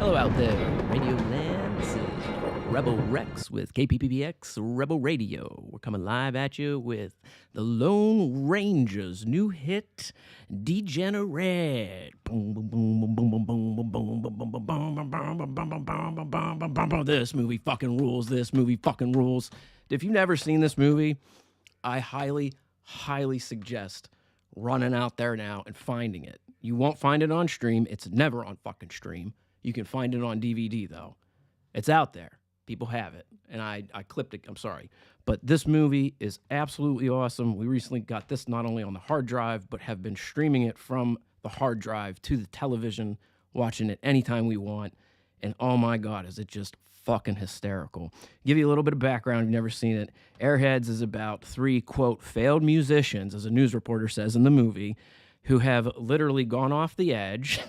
Hello out there, Radio Land. This is Rebel Rex with KPPBX Rebel Radio. We're coming live at you with the Lone Ranger's new hit, Degenerate. This movie fucking rules. This movie fucking rules. If you've never seen this movie, I highly suggest running out there now and finding it. You won't find it on stream. It's never on fucking stream. You can find it on DVD, though. It's out there. People have it. And I clipped it. I'm sorry. But this movie is absolutely awesome. We recently got this not only on the hard drive, but have been streaming it from the hard drive to the television, watching it anytime we want. And oh my God, is it just fucking hysterical. Give you a little bit of background if you've never seen it. Airheads is about three, quote, failed musicians, as a news reporter says in the movie, who have literally gone off the edge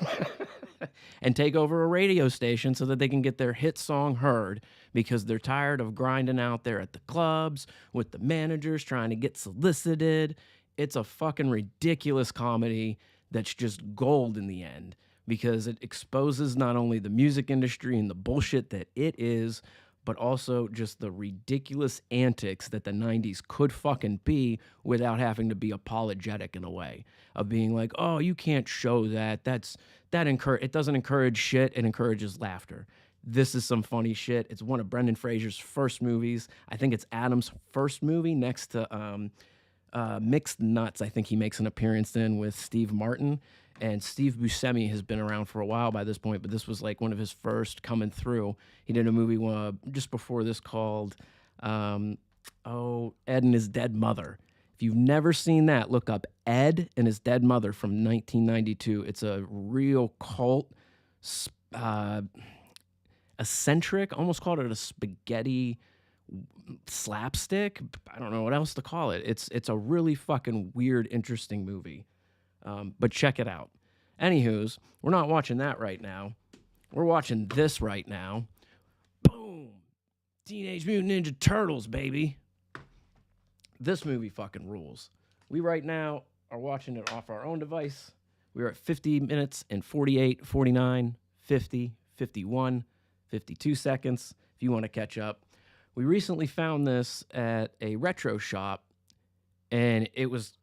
and take over a radio station so that they can get their hit song heard because they're tired of grinding out there at the clubs with the managers trying to get solicited. It's a fucking ridiculous comedy that's just gold in the end because it exposes not only the music industry and the bullshit that it is, but also just the ridiculous antics that the 90s could fucking be without having to be apologetic in a way of being like, oh, you can't show that. It doesn't encourage shit. It encourages laughter. This is some funny shit. It's one of Brendan Fraser's first movies. I think it's Adam's first movie next to Mixed Nuts. I think he makes an appearance in with Steve Martin. And Steve Buscemi has been around for a while by this point, but this was like one of his first coming through. He did a movie just before this called Ed and His Dead Mother. If you've never seen that, look up Ed and His Dead Mother from 1992. It's a real cult, eccentric, almost called it a spaghetti slapstick. I don't know what else to call it. It's a really fucking weird, interesting movie. But check it out. Anywho's, we're not watching that right now. We're watching this right now. Boom! Teenage Mutant Ninja Turtles, baby. This movie fucking rules. We right now are watching it off our own device. We're at 50 minutes and 48, 49, 50, 51, 52 seconds if you want to catch up. We recently found this at a retro shop, and it was,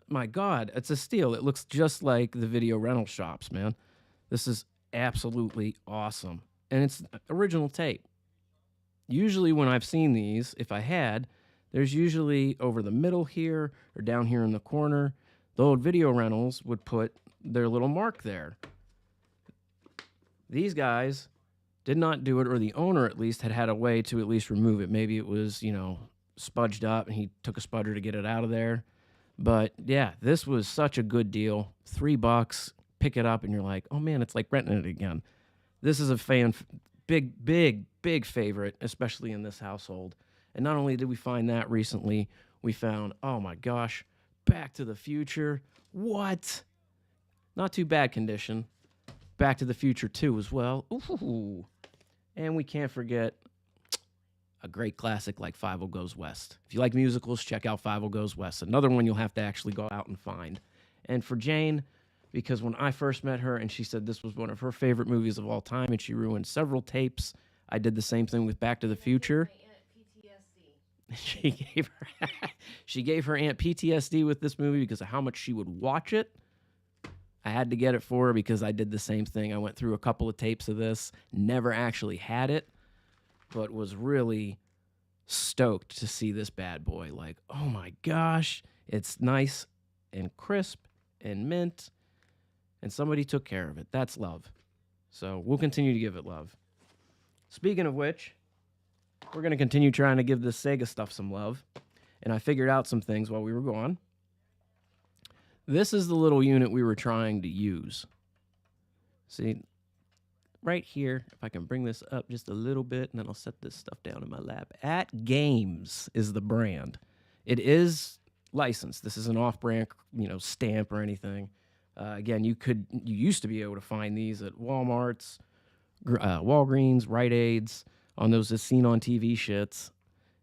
my God, it's a steal. It looks just like the video rental shops, man. This is absolutely awesome. And it's original tape. Usually when I've seen these, if I had, there's usually over the middle here or down here in the corner, the old video rentals would put their little mark there. These guys did not do it, or the owner at least had a way to at least remove it. Maybe it was, spudged up and he took a spudger to get it out of there. But yeah, this was such a good deal. $3, pick it up, and you're like, oh man, it's like renting it again. This is a big favorite, especially in this household. And not only did we find that recently, we found, oh my gosh, Back to the Future. What? Not too bad condition. Back to the Future 2 as well. Ooh. And we can't forget a great classic like 5 Goes West. If you like musicals, check out 5 Goes West. Another one you'll have to actually go out and find. And for Jane, because when I first met her and she said this was one of her favorite movies of all time and she ruined several tapes, I did the same thing with Back to the Future. She gave her aunt PTSD with this movie because of how much she would watch it. I had to get it for her because I did the same thing. I went through a couple of tapes of this, never actually had it, but was really stoked to see this bad boy. Like, oh my gosh, it's nice and crisp and mint, and somebody took care of it. That's love. So we'll continue to give it love. Speaking of which, we're going to continue trying to give this Sega stuff some love, and I figured out some things while we were gone. This is the little unit we were trying to use. See, right here, if I can bring this up just a little bit, and then I'll set this stuff down in my lap. At Games is the brand. It is licensed. This is an off-brand, stamp or anything. Again, you used to be able to find these at Walmart's, Walgreens, Rite Aids, on those as seen on TV shits.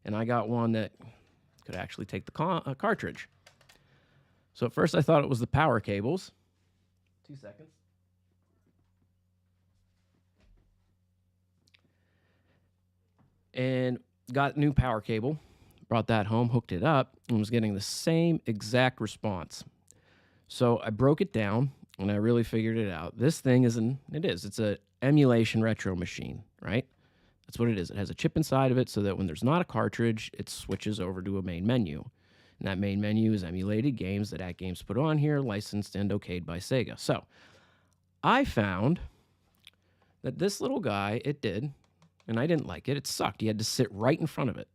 And I got one that could actually take the cartridge. So at first I thought it was the power cables. 2 seconds. and got new power cable, brought that home, hooked it up, and was getting the same exact response. So I broke it down and I really figured it out. This thing it's a emulation retro machine, right? That's what it is. It has a chip inside of it so that when there's not a cartridge, it switches over to a main menu. And that main menu is emulated games that At Games put on here, licensed and okayed by Sega. So I found that this little guy, it did, and I didn't like it. It sucked. You had to sit right in front of it.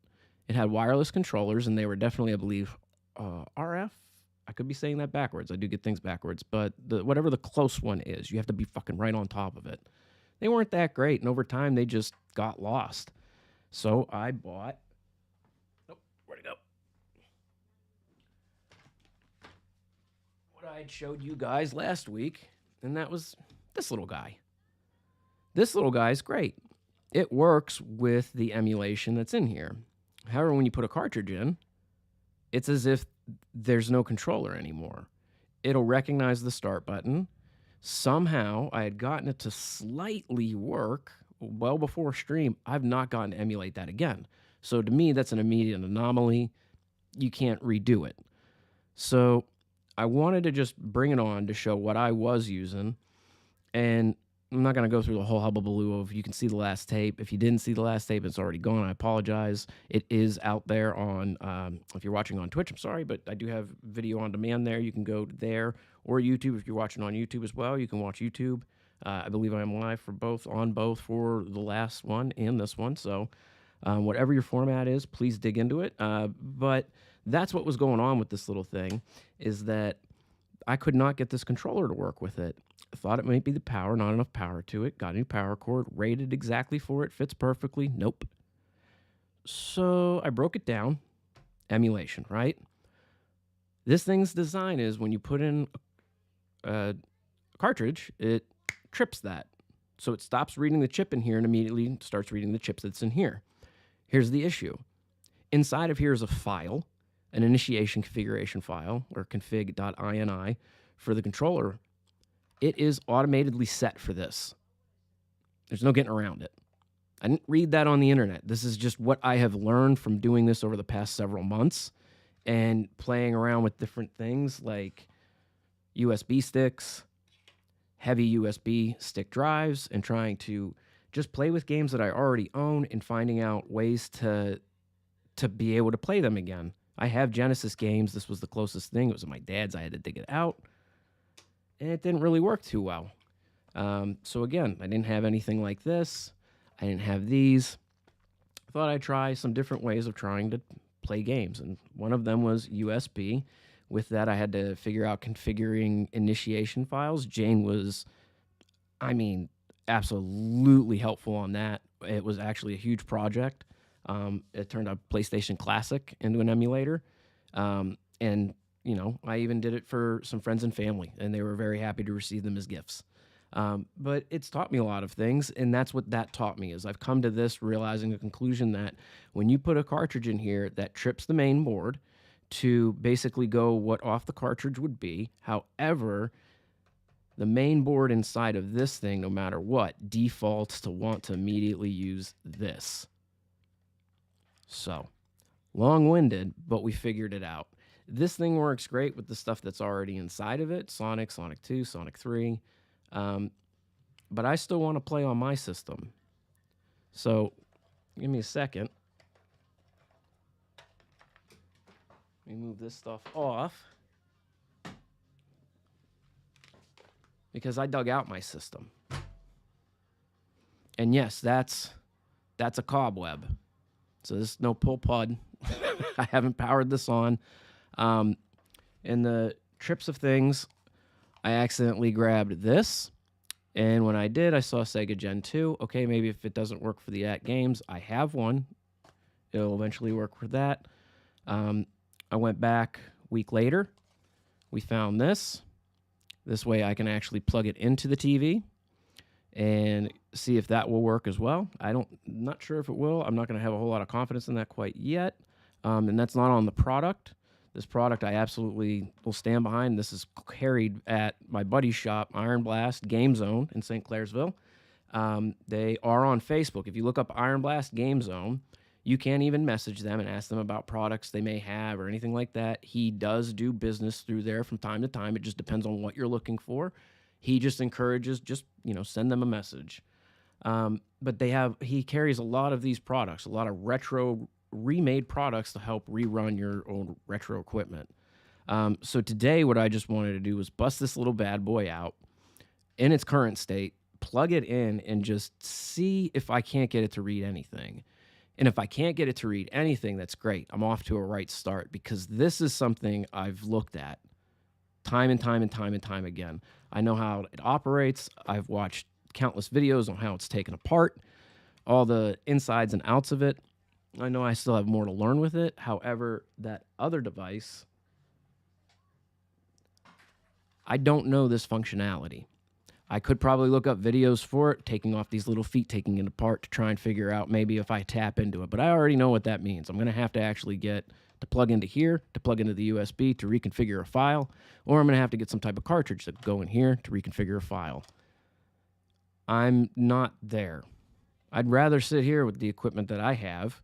It had wireless controllers, and they were definitely, I believe, RF. I could be saying that backwards. I do get things backwards, but whatever the close one is, you have to be fucking right on top of it. They weren't that great, and over time, they just got lost. So I bought... Oh, where'd it go? What I showed you guys last week, and that was this little guy. This little guy is great. It works with the emulation that's in here. However, when you put a cartridge in, it's as if there's no controller anymore. It'll recognize the start button. Somehow, I had gotten it to slightly work well before stream. I've not gotten to emulate that again. So to me, that's an immediate anomaly. You can't redo it. So I wanted to just bring it on to show what I was using. And I'm not going to go through the whole hubbubaloo of you can see the last tape. If you didn't see the last tape, it's already gone. I apologize. It is out there on, if you're watching on Twitch, I'm sorry, but I do have video on demand there. You can go there, or YouTube. If you're watching on YouTube as well, you can watch YouTube. I believe I am live on both for the last one and this one. So whatever your format is, please dig into it. But that's what was going on with this little thing, is that I could not get this controller to work with it. I thought it might be the power, not enough power to it. Got a new power cord, rated exactly for it, fits perfectly. Nope. So I broke it down. Emulation, right? This thing's design is when you put in a cartridge, it trips that. So it stops reading the chip in here and immediately starts reading the chips that's in here. Here's the issue. Inside of here is a file, an initiation configuration file, or config.ini for the controller. It is automatically set for this. There's no getting around it. I didn't read that on the internet. This is just what I have learned from doing this over the past several months and playing around with different things like USB sticks, heavy USB stick drives, and trying to just play with games that I already own and finding out ways to be able to play them again. I have Genesis games. This was the closest thing. It was my dad's. I had to dig it out. And it didn't really work too well. So again, I didn't have anything like this. I didn't have these. I thought I'd try some different ways of trying to play games. And one of them was USB. With that, I had to figure out configuring initiation files. Jane was, absolutely helpful on that. It was actually a huge project. It turned a PlayStation Classic into an emulator. And I even did it for some friends and family, and they were very happy to receive them as gifts. But it's taught me a lot of things, and that's what that taught me, is I've come to this realizing the conclusion that when you put a cartridge in here that trips the main board to basically go what off the cartridge would be. However, the main board inside of this thing, no matter what, defaults to want to immediately use this. So, long-winded, but we figured it out. This thing works great with the stuff that's already inside of it, Sonic, Sonic 2, Sonic 3. But I still want to play on my system. So, give me a second. Let me move this stuff off. Because I dug out my system. And yes, that's a cobweb. So this is no pull pod. I haven't powered this on. In the trips of things, I accidentally grabbed this. And when I did, I saw Sega Gen 2. Okay, maybe if it doesn't work for the At Games, I have one. It'll eventually work for that. I went back a week later. We found this. This way I can actually plug it into the TV and see if that will work as well. Not sure if it will. I'm not going to have a whole lot of confidence in that quite yet. And that's not on the product. This product I absolutely will stand behind. This is carried at my buddy's shop, Iron Blast Game Zone in St. Clairsville. They are on Facebook. If you look up Iron Blast Game Zone, you can even message them and ask them about products they may have or anything like that. He does do business through there from time to time. It just depends on what you're looking for. He just encourages, send them a message. But he carries a lot of these products, a lot of retro remade products to help rerun your old retro equipment. So today, what I just wanted to do was bust this little bad boy out in its current state, plug it in, and just see if I can't get it to read anything. And if I can't get it to read anything, that's great. I'm off to a right start, because this is something I've looked at time and time and time and time again. I know how it operates. I've watched countless videos on how it's taken apart, all the insides and outs of it. I know I still have more to learn with it. However, that other device, I don't know this functionality. I could probably look up videos for it, taking off these little feet, taking it apart to try and figure out maybe if I tap into it. But I already know what that means. I'm going to have to actually get to plug into here, to plug into the USB to reconfigure a file, or I'm going to have to get some type of cartridge to go in here to reconfigure a file. I'm not there. I'd rather sit here with the equipment that I have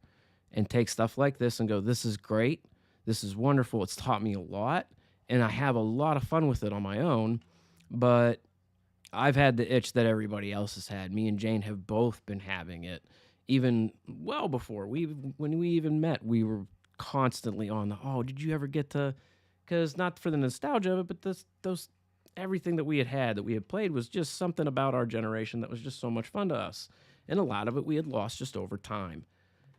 and take stuff like this and go, this is great, this is wonderful, it's taught me a lot, and I have a lot of fun with it on my own, but I've had the itch that everybody else has had. Me and Jane have both been having it. Even well before when we even met, we were constantly on the, oh, did you ever get to, because not for the nostalgia of it, but those everything that we had that we had played was just something about our generation that was just so much fun to us. And a lot of it we had lost just over time.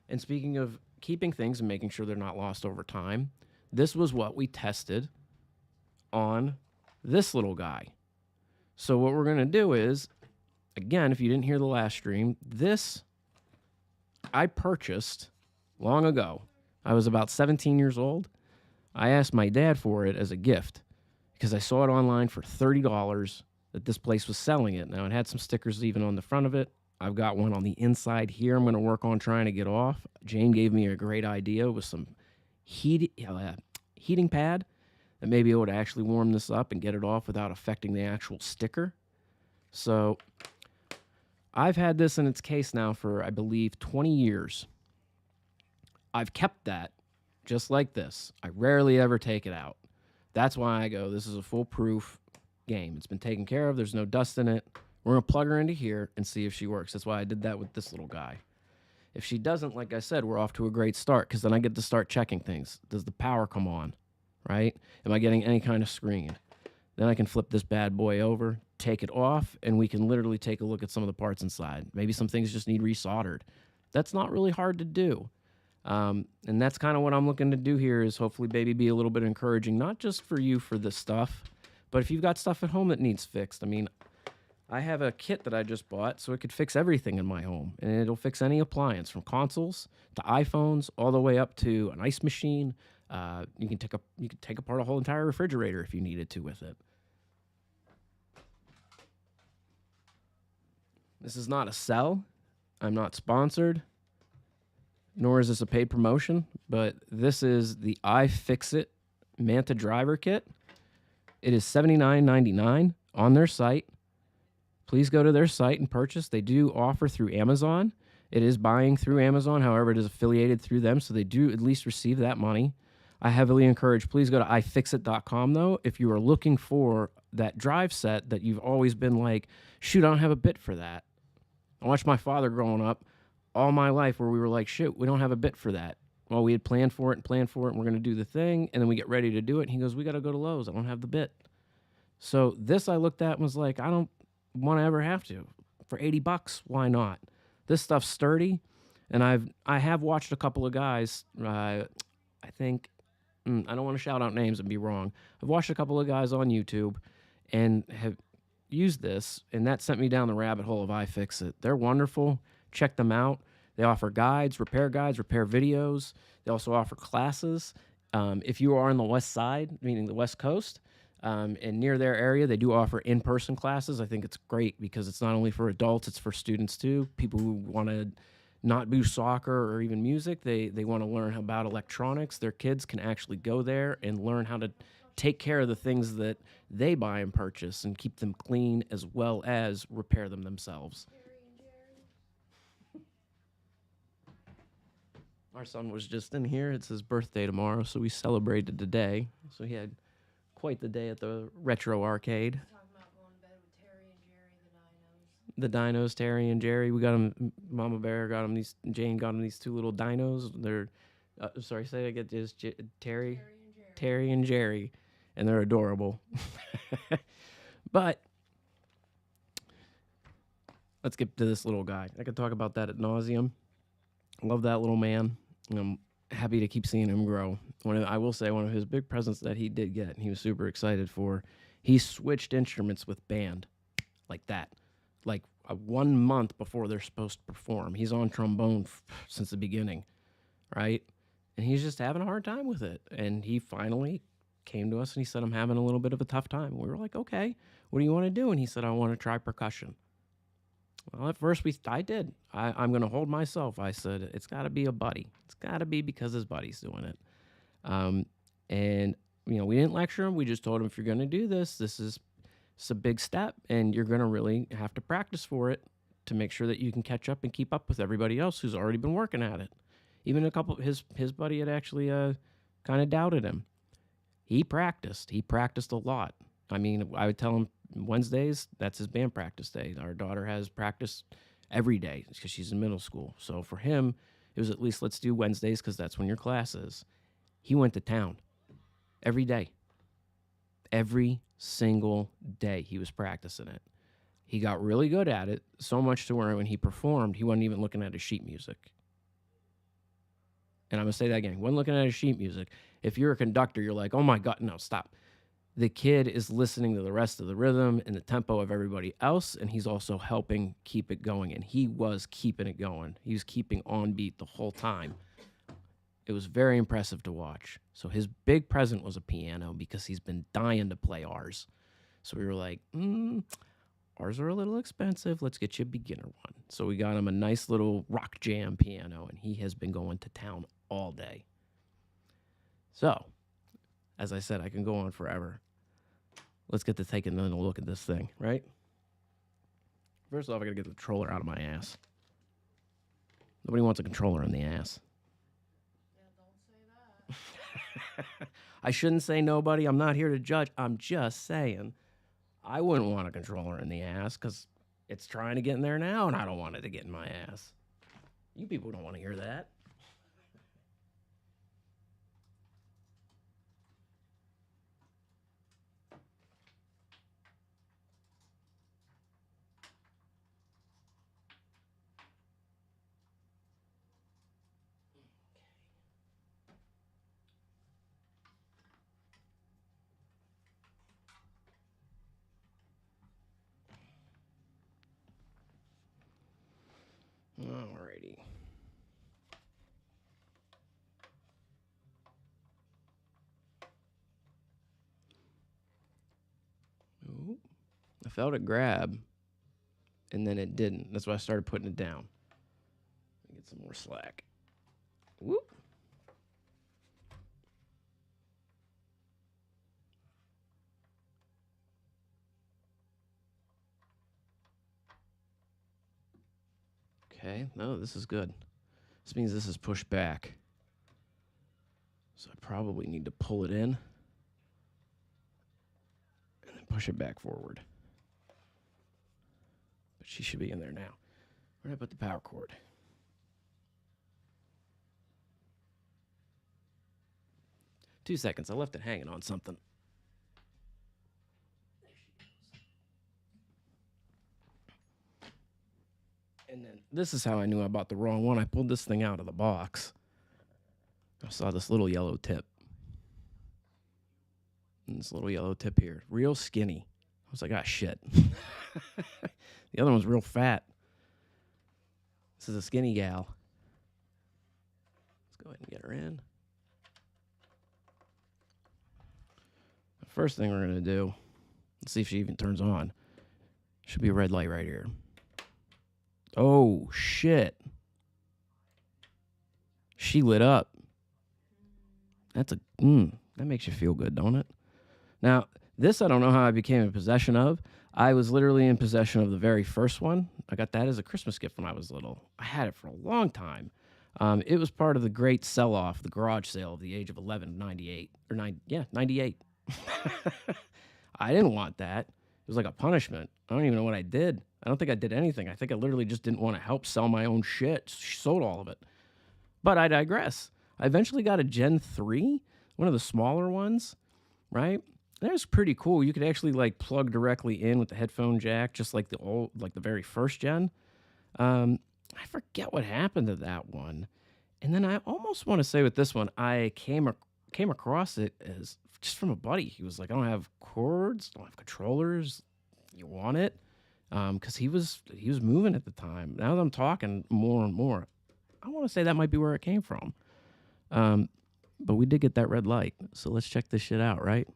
And speaking of keeping things and making sure they're not lost over time, this was what we tested on this little guy. So what we're going to do is, again, if you didn't hear the last stream, this I purchased long ago. I was about 17 years old. I asked my dad for it as a gift because I saw it online for $30 that this place was selling it. Now, it had some stickers even on the front of it. I've got one on the inside here I'm going to work on trying to get off. Jane gave me a great idea with some heating pad that may be able to actually warm this up and get it off without affecting the actual sticker. So I've had this in its case now for, I believe, 20 years. I've kept that just like this. I rarely ever take it out. That's why I go, this is a foolproof game. It's been taken care of. There's no dust in it. We're going to plug her into here and see if she works. That's why I did that with this little guy. If she doesn't, like I said, we're off to a great start, because then I get to start checking things. Does the power come on, right? Am I getting any kind of screen? Then I can flip this bad boy over, take it off, and we can literally take a look at some of the parts inside. Maybe some things just need resoldered. That's not really hard to do. And that's kind of what I'm looking to do here, is hopefully maybe be a little bit encouraging, not just for you for this stuff, but if you've got stuff at home that needs fixed. I mean, I have a kit that I just bought so it could fix everything in my home, and it'll fix any appliance from consoles to iPhones all the way up to an ice machine. You can take apart a whole entire refrigerator if you needed to with it. This is not a sell. I'm not sponsored, nor is this a paid promotion, but this is the iFixit Manta Driver Kit. It is $79.99 on their site. Please go to their site and purchase. They do offer through Amazon. It is buying through Amazon. However, it is affiliated through them, so they do at least receive that money. I heavily encourage, please go to ifixit.com, though, if you are looking for that drive set that you've always been like, shoot, I don't have a bit for that. I watched my father growing up all my life where we were like, shoot, we don't have a bit for that. Well, we had planned for it, and we're going to do the thing, and then we get ready to do it, and he goes, we got to go to Lowe's. I don't have the bit. So this I looked at and was like, I don't want to ever have to. For $80, why not? This stuff's sturdy, and I have watched a couple of guys, I think, I don't want to shout out names and be wrong. I've watched a couple of guys on YouTube and have used this, and that sent me down the rabbit hole of iFixit. They're wonderful. Check them out. They offer guides, repair videos. They also offer classes. If you are on the west side, meaning the West Coast, and near their area, they do offer in-person classes. I think it's great because it's not only for adults, it's for students too. People who want to not do soccer or even music, they want to learn about electronics. Their kids can actually go there and learn how to take care of the things that they buy and purchase and keep them clean, as well as repair them themselves. Our son was just in here. It's his birthday tomorrow, so we celebrated today. So he had quite the day at the retro arcade. Talking about going to bed with Terry and Jerry, The dinos, Terry and Jerry. We got him. Mama Bear got him these. Jane got him these two little dinos. They're, sorry, say I get this. Terry, Terry and Jerry. Terry and Jerry, and they're adorable. But let's get to this little guy. I could talk about that at nauseum. Love that little man. I'm happy to keep seeing him grow. I will say one of his big presents that he did get, and he was super excited for, he switched instruments with band like that. Like 1 month before they're supposed to perform. He's on trombone since the beginning, right? And he's just having a hard time with it. And he finally came to us and he said, I'm having a little bit of a tough time. We were like, okay, what do you want to do? And he said, I want to try percussion. Well, at first I did. I'm going to hold myself. I said, it's got to be a buddy. It's got to be because his buddy's doing it. And, we didn't lecture him. We just told him, if you're going to do this, it's a big step and you're going to really have to practice for it to make sure that you can catch up and keep up with everybody else who's already been working at it. Even a couple, his buddy had actually kind of doubted him. He practiced a lot. I mean, I would tell him Wednesdays, that's his band practice day. Our daughter has practice every day because she's in middle school. So for him, it was at least let's do Wednesdays because that's when your class is. He went to town every day. Every single day he was practicing it. He got really good at it, so much to where when he performed, he wasn't even looking at his sheet music. And I'm going to say that again. He wasn't looking at his sheet music. If you're a conductor, you're like, oh my God, no, stop. The kid is listening to the rest of the rhythm and the tempo of everybody else, and he's also helping keep it going. And he was keeping it going. He was keeping on beat the whole time. It was very impressive to watch. So his big present was a piano because he's been dying to play ours. So we were like, ours are a little expensive. Let's get you a beginner one. So we got him a nice little rock jam piano, and he has been going to town all day. So, as I said, I can go on forever. Let's get to taking a look at this thing, right? First off, I got to get the controller out of my ass. Nobody wants a controller in the ass. Yeah, don't say that. I shouldn't say nobody. I'm not here to judge. I'm just saying I wouldn't want a controller in the ass because it's trying to get in there now, and I don't want it to get in my ass. You people don't want to hear that. Alrighty. Ooh. I felt it grab, and then it didn't. That's why I started putting it down. Get some more slack. Whoop. Okay, no, this is good. This means this is pushed back. So I probably need to pull it in and then push it back forward. But she should be in there now. Where did I put the power cord? Two seconds. I left it hanging on something. And then this is how I knew I bought the wrong one. I pulled this thing out of the box. I saw this little yellow tip. And this little yellow tip here. Real skinny. I was like, ah, shit. The other one's real fat. This is a skinny gal. Let's go ahead and get her in. The first thing we're going to do, let's see if she even turns on. Should be a red light right here. Oh, shit. She lit up. That's that makes you feel good, don't it? Now, this I don't know how I became in possession of. I was literally in possession of the very first one. I got that as a Christmas gift when I was little. I had it for a long time. It was part of the great sell-off, the garage sale of the age of 11, 98. Or 98. I didn't want that. It was like a punishment. I don't even know what I did. I don't think I did anything. I think I literally just didn't want to help sell my own shit. Sold all of it. But I digress. I eventually got a Gen 3, one of the smaller ones, right? That was pretty cool. You could actually like plug directly in with the headphone jack, just like the very first gen. I forget what happened to that one. And then I almost want to say with this one, I came across it as just from a buddy. He was like, I don't have cords, don't have controllers. You want it? Because he was moving at the time. Now that I'm talking more and more, I want to say that might be where it came from. But we did get that red light, so let's check this shit out, right?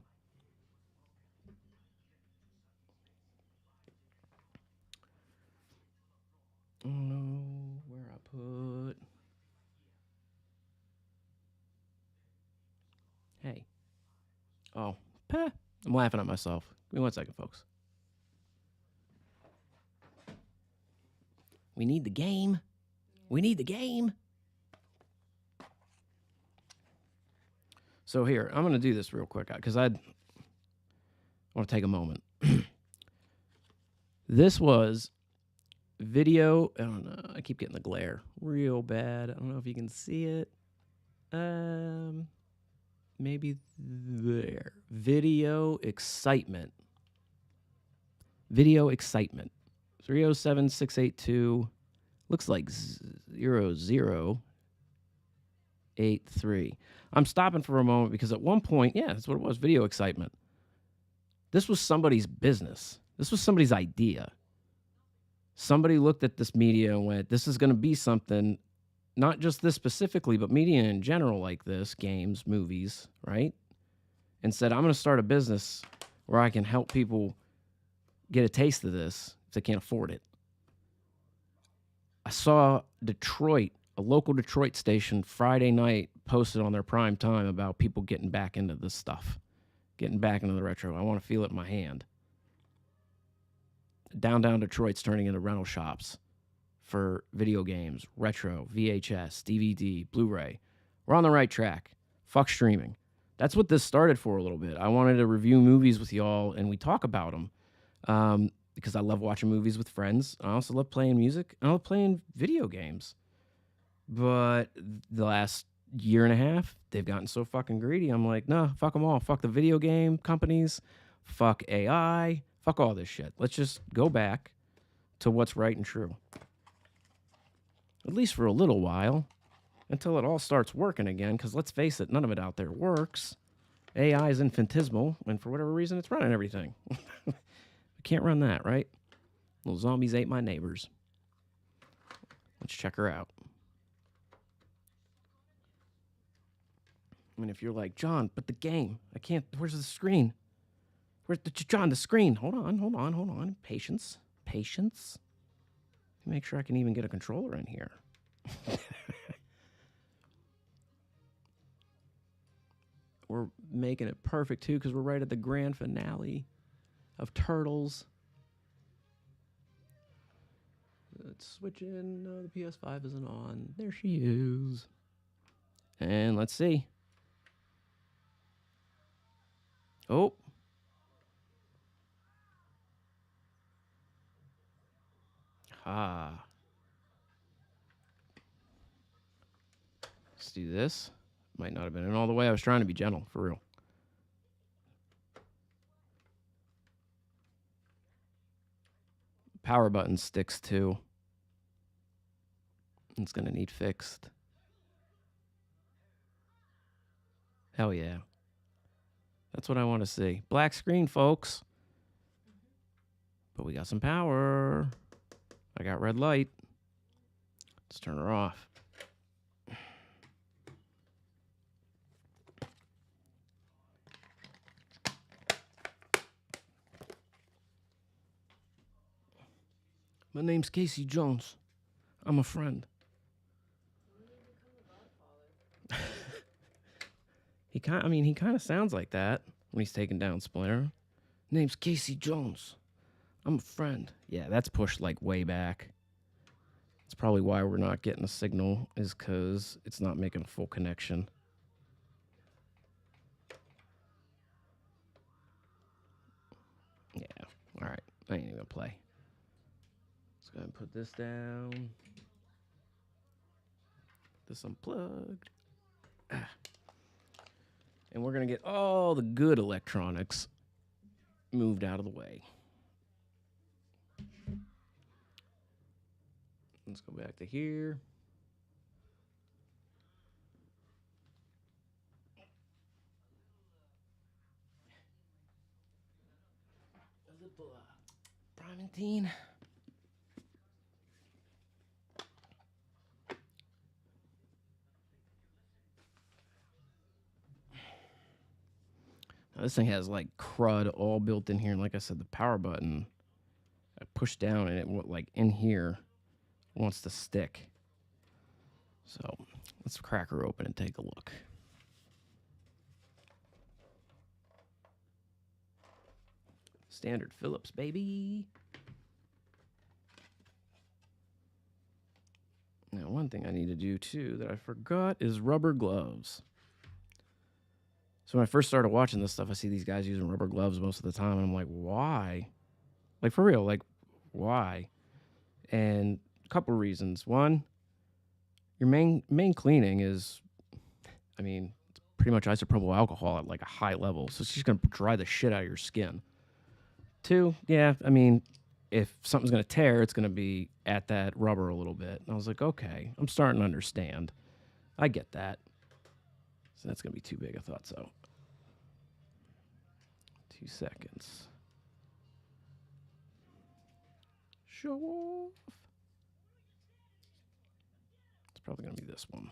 I don't know where I put. Hey. Oh, peh. I'm laughing at myself. Give me 1 second, folks. We need the game. We need the game. So here, I'm going to do this real quick because I want to take a moment. This was video. I don't know. I keep getting the glare real bad. I don't know if you can see it. Maybe there. Video excitement. 307682. Looks like 0083. I'm stopping for a moment because at one point, yeah, that's what it was, video excitement. This was somebody's business. This was somebody's idea. Somebody looked at this media and went, this is going to be something, not just this specifically, but media in general like this, games, movies, right? And said, I'm going to start a business where I can help people get a taste of this if they can't afford it. I saw Detroit, a local Detroit station, Friday night posted on their prime time about people getting back into this stuff, getting back into the retro. I want to feel it in my hand. Downtown Detroit's turning into rental shops for video games, retro, VHS, DVD, Blu-ray. We're on the right track. Fuck streaming. That's what this started for a little bit. I wanted to review movies with y'all, and we talk about them because I love watching movies with friends. I also love playing music. I love playing video games. But the last year and a half, they've gotten so fucking greedy. I'm like, no, fuck them all. Fuck the video game companies. Fuck AI. Fuck all this shit. Let's just go back to what's right and true. At least for a little while. Until it all starts working again. Because let's face it, none of it out there works. AI is infinitesimal. And for whatever reason, it's running everything. I can't run that, right? Little zombies ate my neighbors. Let's check her out. I mean, if you're like, John, but the game, I can't, where's the screen? Where's John, the screen? Hold on. Patience. Make sure I can even get a controller in here. We're making it perfect, too, because we're right at the grand finale of Turtles. Let's switch in. No, the PS5 isn't on. There she is. And let's see. Oh. Ah. Let's do this. Might not have been in all the way. I was trying to be gentle, for real. Power button sticks too. It's going to need fixed. Hell yeah. That's what I want to see. Black screen, folks. But we got some power. I got red light. Let's turn her off. My name's Casey Jones. I'm a friend. He kind of sounds like that when he's taking down Splinter. Name's Casey Jones. I'm a friend. Yeah, that's pushed like way back. It's probably why we're not getting a signal, is because it's not making a full connection. Yeah. All right. I ain't even gonna play. Let's go ahead and put this down. This unplugged. And we're gonna get all the good electronics moved out of the way. Let's go back to here. A little Primatine. Now, this thing has like crud all built in here, and like I said, the power button, I push down and it like in here wants to stick. So let's crack her open and take a look. Standard Phillips, baby. Now, one thing I need to do too that I forgot is rubber gloves. So when I first started watching this stuff, I see these guys using rubber gloves most of the time, and I'm like, why? Like, for real, like, why? And a couple of reasons. One, your main cleaning is, I mean, it's pretty much isopropyl alcohol at like a high level, so it's just gonna dry the shit out of your skin. Two, yeah, I mean, if something's gonna tear, it's gonna be at that rubber a little bit. And I was like, okay, I'm starting to understand. I get that. So that's gonna be too big. I thought so. 2 seconds. Show off. It's probably gonna be this one.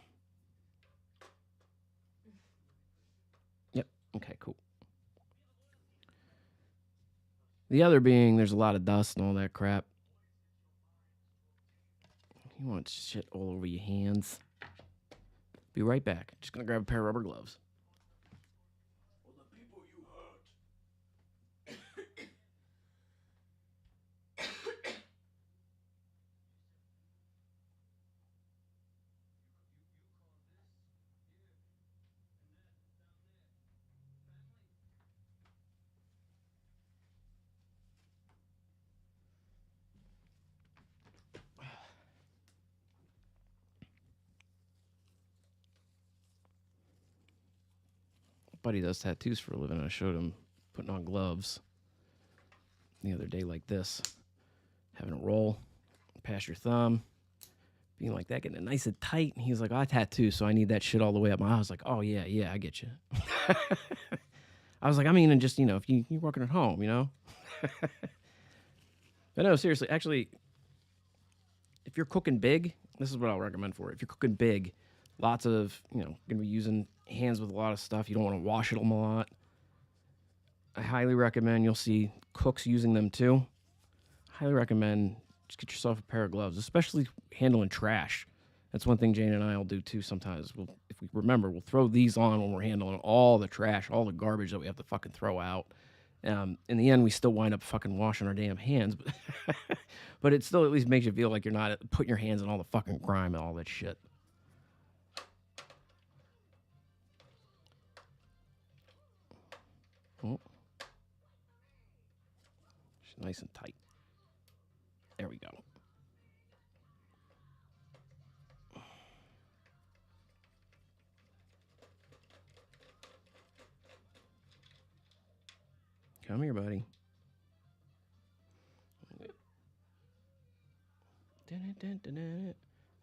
Yep. Okay, cool. The other being there's a lot of dust and all that crap. You want shit all over your hands. Be right back. Just gonna grab a pair of rubber gloves. Buddy does tattoos for a living. I showed him putting on gloves the other day like this. Having a roll past your thumb. Being like that, getting it nice and tight. And he's like, I tattoo, so I need that shit all the way up my. I was like, oh, yeah, I get you. I was like, I mean, and just, if you're working at home, But no, seriously, actually, if you're cooking big, this is what I'll recommend for it. If you're cooking big, lots of, going to be using hands with a lot of stuff. You don't want to wash them a lot. I highly recommend, you'll see cooks using them too. Highly recommend just get yourself a pair of gloves, especially handling trash. That's one thing Jane and I will do too sometimes. If we remember, we'll throw these on when we're handling all the trash, all the garbage that we have to fucking throw out. In the end, we still wind up fucking washing our damn hands. But it still at least makes you feel like you're not putting your hands in all the fucking grime and all that shit. Oh. Nice and tight. There we go. Come here, buddy.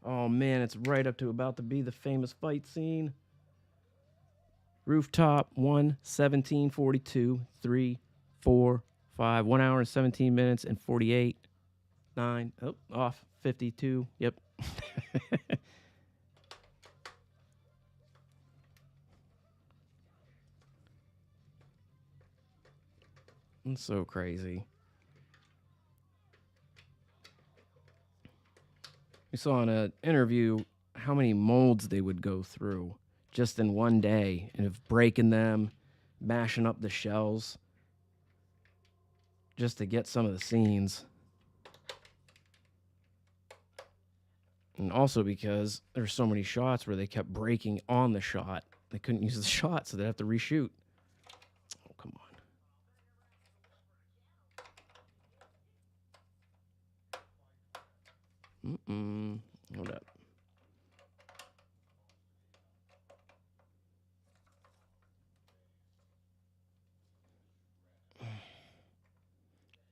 Oh, man, it's right up to about to be the famous fight scene. Rooftop 1, 17:42, 3, 4, 5, 1 hour and 17 minutes and 48, 9, oh, off, 52, yep. It's so crazy. We saw in an interview how many molds they would go through just in one day, and of breaking them, mashing up the shells, just to get some of the scenes. And also because there's so many shots where they kept breaking on the shot. They couldn't use the shot, so they'd have to reshoot. Oh, come on. Hold up.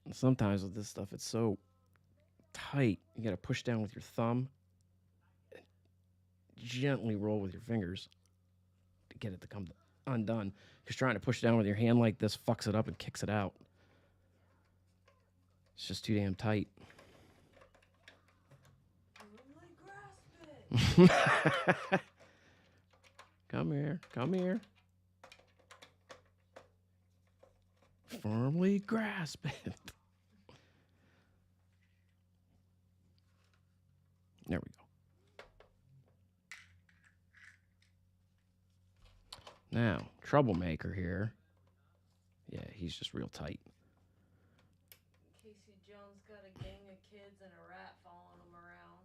And sometimes with this stuff, it's so tight. You got to push down with your thumb and gently roll with your fingers to get it to come undone. Because trying to push down with your hand like this fucks it up and kicks it out. It's just too damn tight. Firmly grasp it. Come here. Come here. Firmly grasp it. There we go. Now, troublemaker here. Yeah, he's just real tight. Casey Jones got a gang of kids and a rat following him around.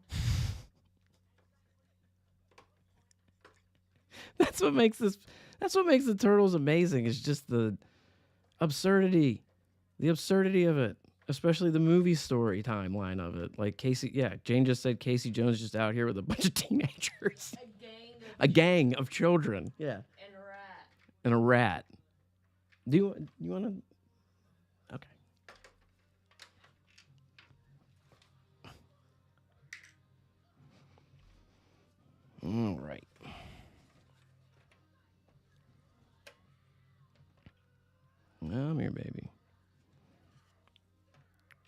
That's what makes this. That's what makes the Turtles amazing. Is just the absurdity of it, especially the movie story timeline of it. Like Casey, yeah, Jane just said Casey Jones just out here with a bunch of teenagers, a gang of children, yeah, And a rat. and a rat. Do you want to? Okay. All right. Come here, baby.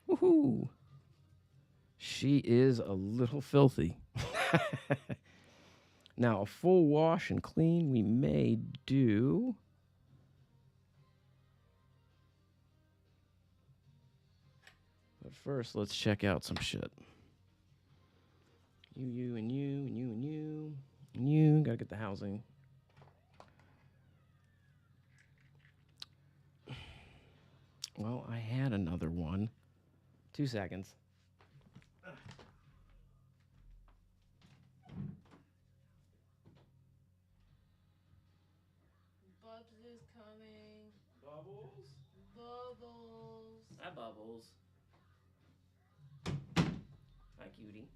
Woohoo! She is a little filthy. Now, a full wash and clean we may do. But first, let's check out some shit. You, and you, and you, and you, and you. Gotta get the housing. Well, I had another one. 2 seconds. Bubs is coming. Bubbles? Bubbles. Hi, Bubbles. Hi, cutie.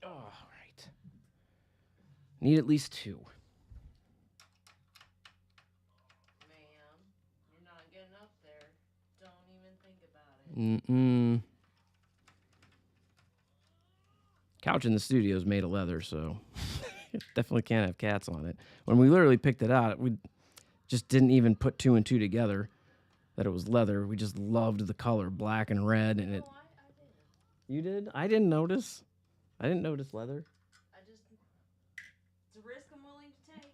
Oh, all right. Need at least 2. Ma'am, you're not getting up there. Don't even think about it. Mm-mm. Couch in the studio is made of leather, so definitely can't have cats on it. When we literally picked it out, we just didn't even put 2 and 2 together that it was leather. We just loved the color, black and red, and it. No, I didn't. You did? I didn't notice. I didn't notice leather. It's a risk I'm willing to take.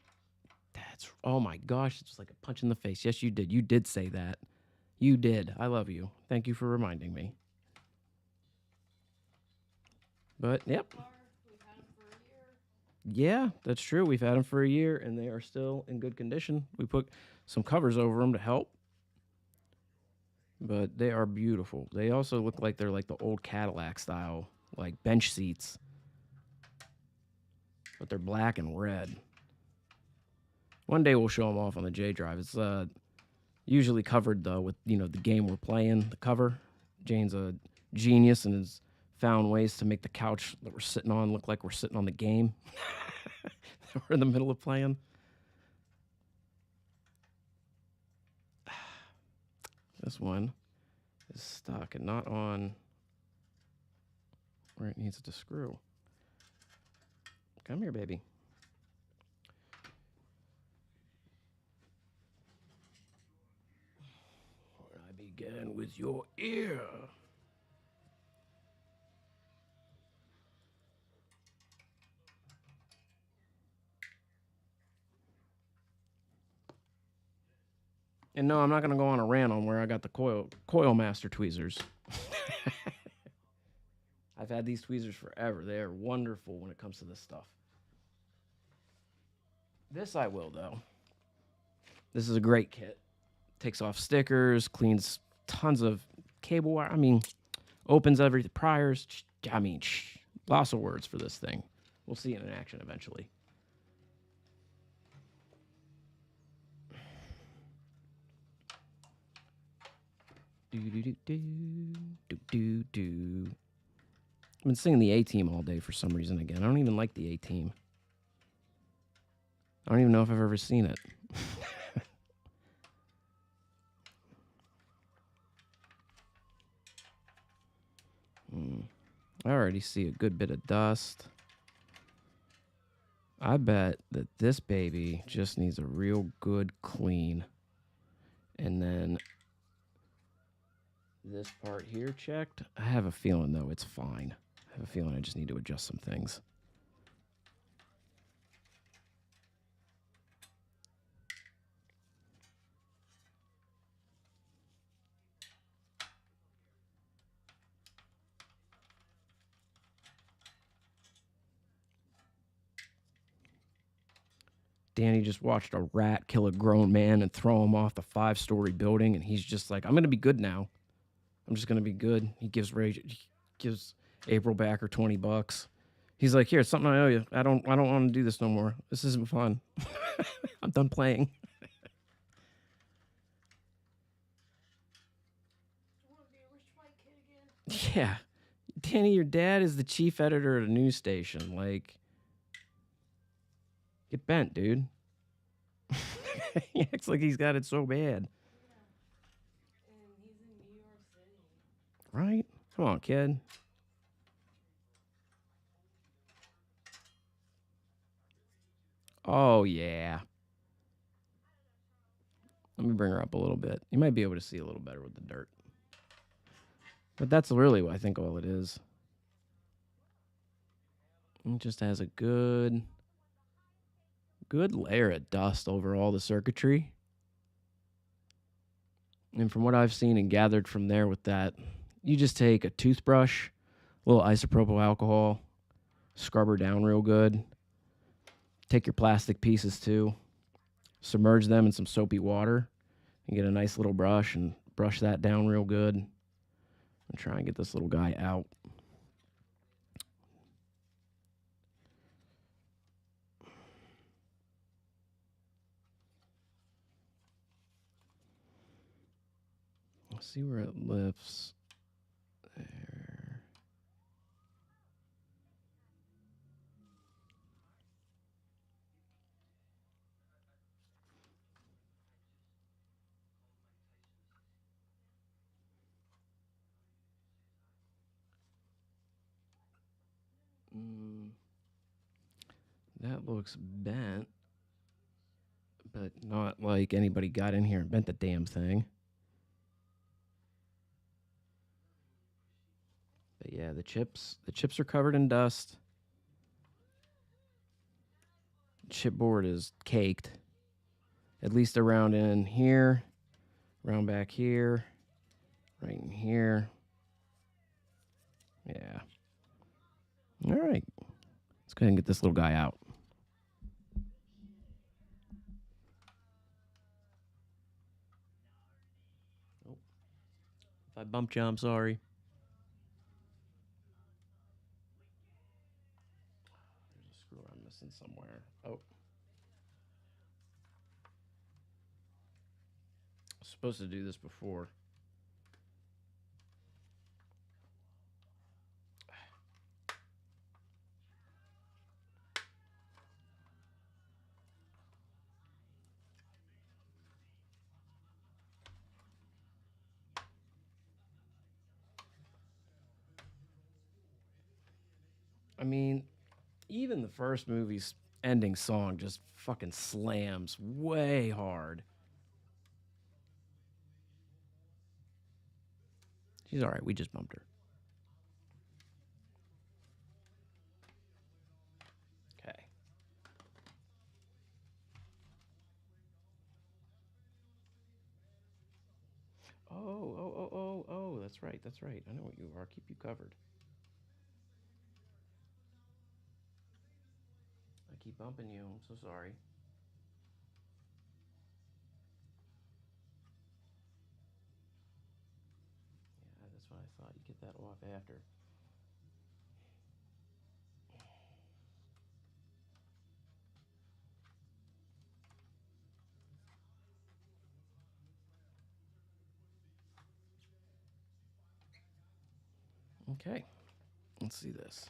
That's. Oh my gosh! It's like a punch in the face. Yes, you did. You did say that. You did. I love you. Thank you for reminding me. But yep. We've had them for a year. Yeah, that's true. We've had them for a year, and they are still in good condition. We put some covers over them to help, but they are beautiful. They also look like they're like the old Cadillac style, like bench seats, but they're black and red. One day we'll show them off on the J Drive. It's usually covered though with the game we're playing. The cover. Jane's a genius and has found ways to make the couch that we're sitting on look like we're sitting on the game that we're in the middle of playing. This one is stuck and not on where it needs to screw. Come here, baby. Where I began with your ear. And no, I'm not going to go on a rant on where I got the Coil Master tweezers. I've had these tweezers forever. They are wonderful when it comes to this stuff. This I will, though. This is a great kit. Takes off stickers, cleans tons of cable wire. I mean, opens every priors. I mean, lots of words for this thing. We'll see it in action eventually. Do do do do do do do. I've been singing the A-Team all day for some reason again. I don't even like the A-Team. I don't even know if I've ever seen it. I already see a good bit of dust. I bet that this baby just needs a real good clean. And then this part here checked. I have a feeling, though, it's fine. I have a feeling I just need to adjust some things. Danny just watched a rat kill a grown man and throw him off the 5-story building, and he's just like, I'm going to be good now. I'm just going to be good. He gives April back her $20. He's like, here, it's something I owe you. I don't want to do this no more. This isn't fun. I'm done playing. You want to be a rich white kid again? Yeah. Danny, your dad is the chief editor at a news station. Like, get bent, dude. He acts like he's got it so bad. Yeah. And he's in New York City. Right? Come on, kid. Oh, yeah. Let me bring her up a little bit. You might be able to see a little better with the dirt. But that's really what I think all it is. It just has a good layer of dust over all the circuitry. And from what I've seen and gathered from there with that, you just take a toothbrush, a little isopropyl alcohol, scrub her down real good. Take your plastic pieces too, submerge them in some soapy water, and get a nice little brush and brush that down real good. And try and get this little guy out. Let's see where it lifts. There. That looks bent, but not like anybody got in here and bent the damn thing. But yeah, the chips are covered in dust. Chipboard is caked, at least around in here, around back here, right in here. Yeah. All right. Let's go ahead and get this little guy out. Oh. If I bumped you, I'm sorry. There's a screw I'm missing somewhere. Oh. I was supposed to do this before. I mean, even the first movie's ending song just fucking slams way hard. She's all right. We just bumped her. Okay. Oh, that's right. That's right. I know what you are. Keep you covered. I keep bumping you. I'm so sorry. Yeah, that's what I thought. You get that off after. Okay, let's see this.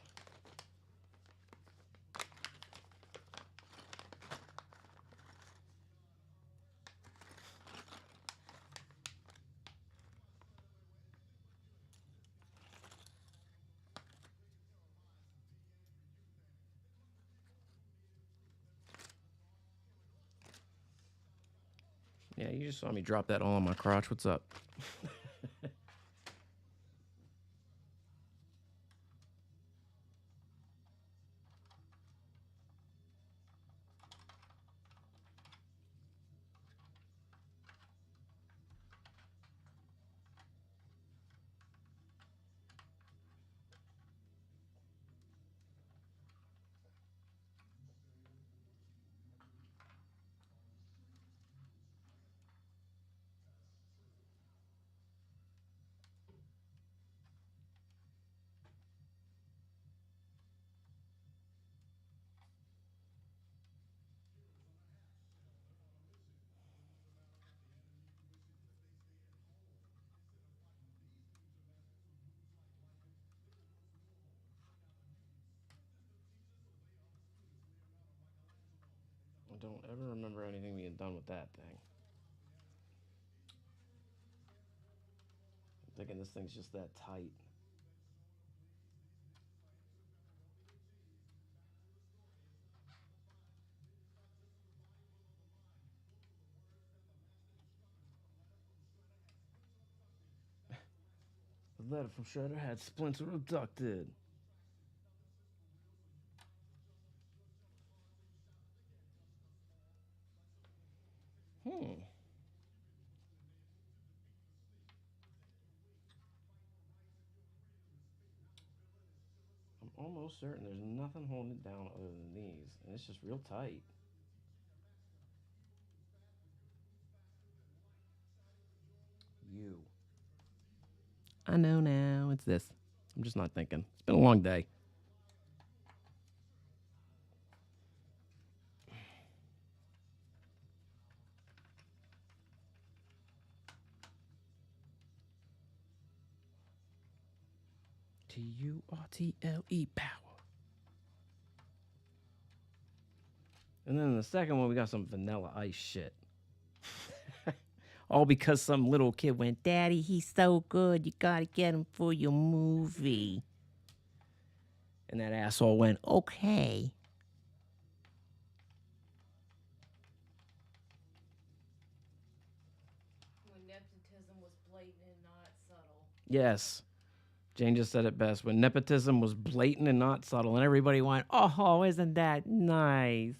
Yeah, you just saw me drop that all on my crotch. What's up? I don't ever remember anything being done with that thing. I'm thinking this thing's just that tight. The letter from Shredder had splinter abducted. Hmm. I'm almost certain there's nothing holding it down other than these, and it's just real tight. You. I know now. It's this. I'm just not thinking. It's been a long day. Turtle power. And then in the second one, we got some vanilla ice shit. All because some little kid went, Daddy, he's so good. You gotta get him for your movie. And that asshole went, okay. When nepotism was blatant and not subtle. Yes. Jane just said it best. When nepotism was blatant and not subtle, and everybody went, oh, isn't that nice?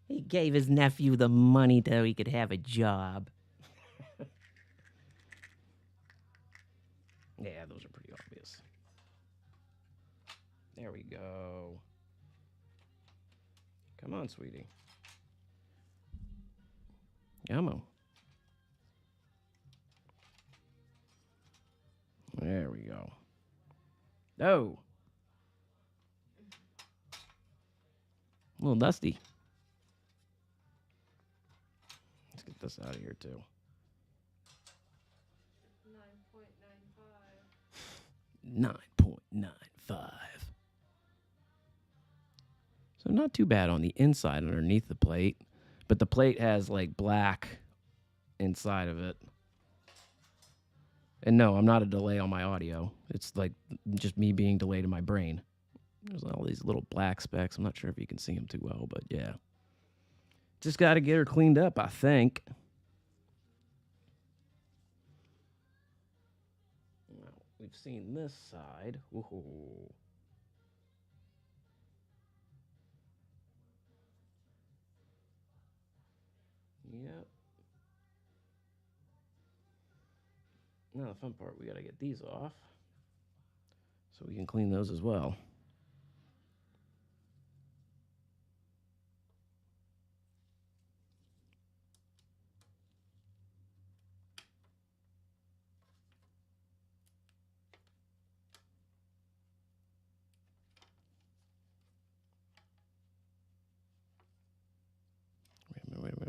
He gave his nephew the money so he could have a job. Yeah, those are pretty obvious. There we go. Come on, sweetie. Come on. There we go. Oh. A little dusty. Let's get this out of here, too. 9.95. 9.95. So not too bad on the inside underneath the plate, but the plate has like black inside of it. And no, I'm not a delay on my audio. It's like just me being delayed in my brain. There's all these little black specks. I'm not sure if you can see them too well, but yeah. Just got to get her cleaned up, I think. Now, we've seen this side. Ooh. Yep. Now the fun part, we got to get these off so we can clean those as well.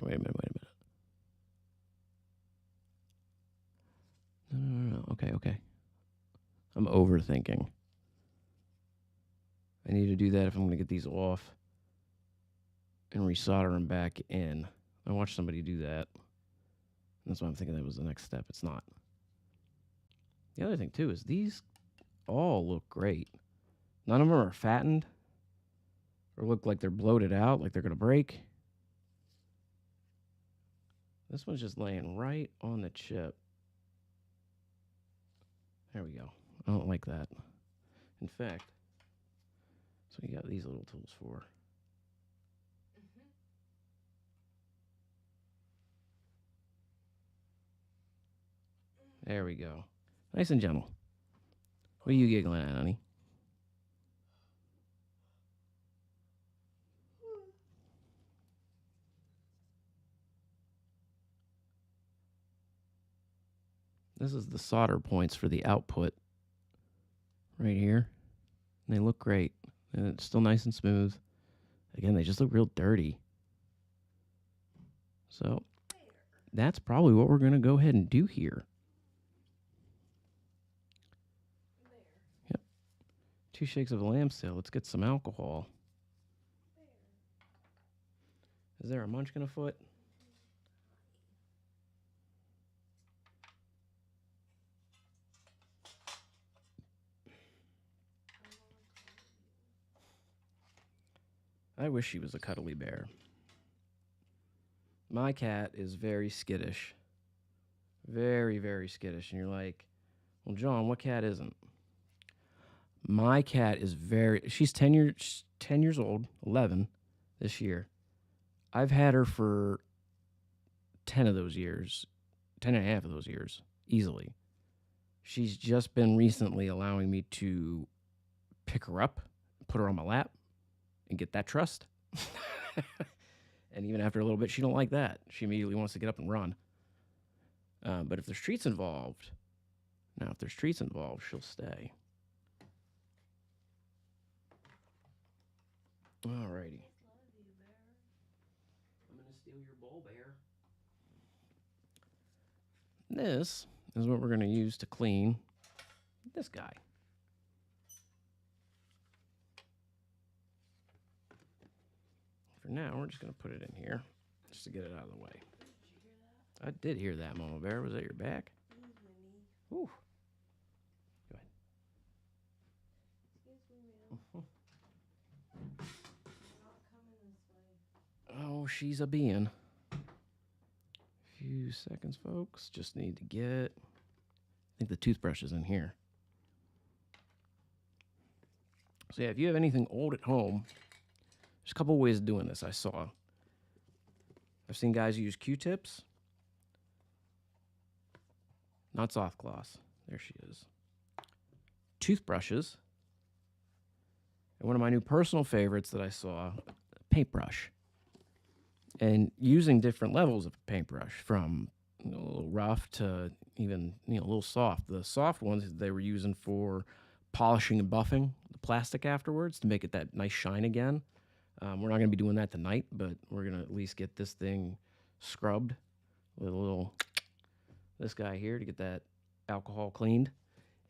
Wait a minute. No. Okay. I'm overthinking. I need to do that if I'm going to get these off and resolder them back in. I watched somebody do that. That's why I'm thinking that was the next step. It's not. The other thing, too, is these all look great. None of them are fattened or look like they're bloated out, like they're going to break. This one's just laying right on the chip. There we go. I don't like that. In fact, so you got these little tools for. There we go. Nice and gentle. What are you giggling at, honey? This is the solder points for the output right here. And they look great. And it's still nice and smooth. Again, they just look real dirty. So that's probably what we're going to go ahead and do here. Yep. 2 shakes of a lamb tail. Let's get some alcohol. Is there a munchkin afoot? I wish she was a cuddly bear. My cat is very skittish. Very, very skittish. And you're like, well, John, what cat isn't? My cat is she's 10 years old, 11 this year. I've had her for 10 of those years, 10 and a half of those years, easily. She's just been recently allowing me to pick her up, put her on my lap, and get that trust. And even after a little bit, she don't like that. She immediately wants to get up and run. But if there's treats involved, she'll stay. Alrighty. I'm going to steal your bowl, bear. This is what we're going to use to clean this guy. For now, we're just going to put it in here just to get it out of the way. Did you hear that? I did hear that, Mama Bear. Was that your back? Ooh. Go ahead. Excuse me, ma'am. You're not coming this way. Oh, she's a being. Few seconds, folks. Just need to get. I think the toothbrush is in here. So yeah, if you have anything old at home, there's a couple ways of doing this. I've seen guys use Q-tips, not soft cloths. There she is. Toothbrushes, and one of my new personal favorites that I saw, paintbrush. And using different levels of paintbrush, from a little rough to even a little soft. The soft ones they were using for polishing and buffing the plastic afterwards to make it that nice shine again. We're not going to be doing that tonight, but we're going to at least get this thing scrubbed with a little, this guy here to get that alcohol cleaned.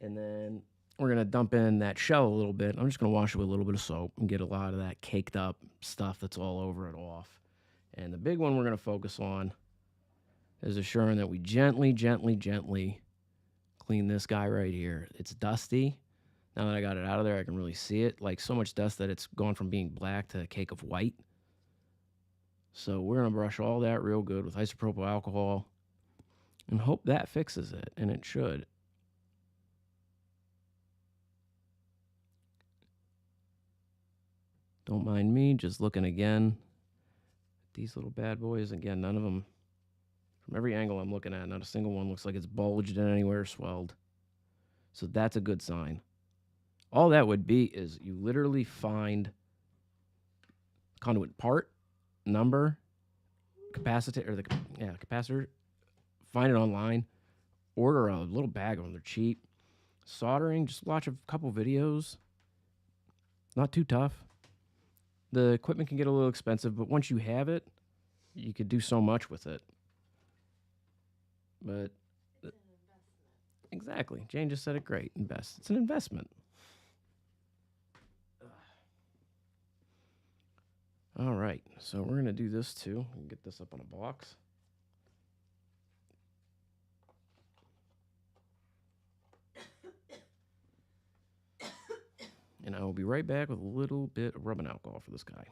And then we're going to dump in that shell a little bit. I'm just going to wash it with a little bit of soap and get a lot of that caked up stuff that's all over it off. And the big one we're going to focus on is assuring that we gently, gently, gently clean this guy right here. It's dusty. Now that I got it out of there, I can really see it. Like so much dust that it's gone from being black to a cake of white. So we're going to brush all that real good with isopropyl alcohol and hope that fixes it, and it should. Don't mind me, just looking again. These little bad boys, again, none of them, from every angle I'm looking at, not a single one looks like it's bulged in anywhere or swelled. So that's a good sign. All that would be is you literally find conduit part, number, capacitor, find it online, order a little bag of them. They're cheap. Soldering, just watch a couple videos. Not too tough. The equipment can get a little expensive, but once you have it, you could do so much with it. But It's an investment. Exactly. Jane just said it great. Invest. It's an investment. All right. So we're going to do this too. Get this up on a box. And I will be right back with a little bit of rubbing alcohol for this guy.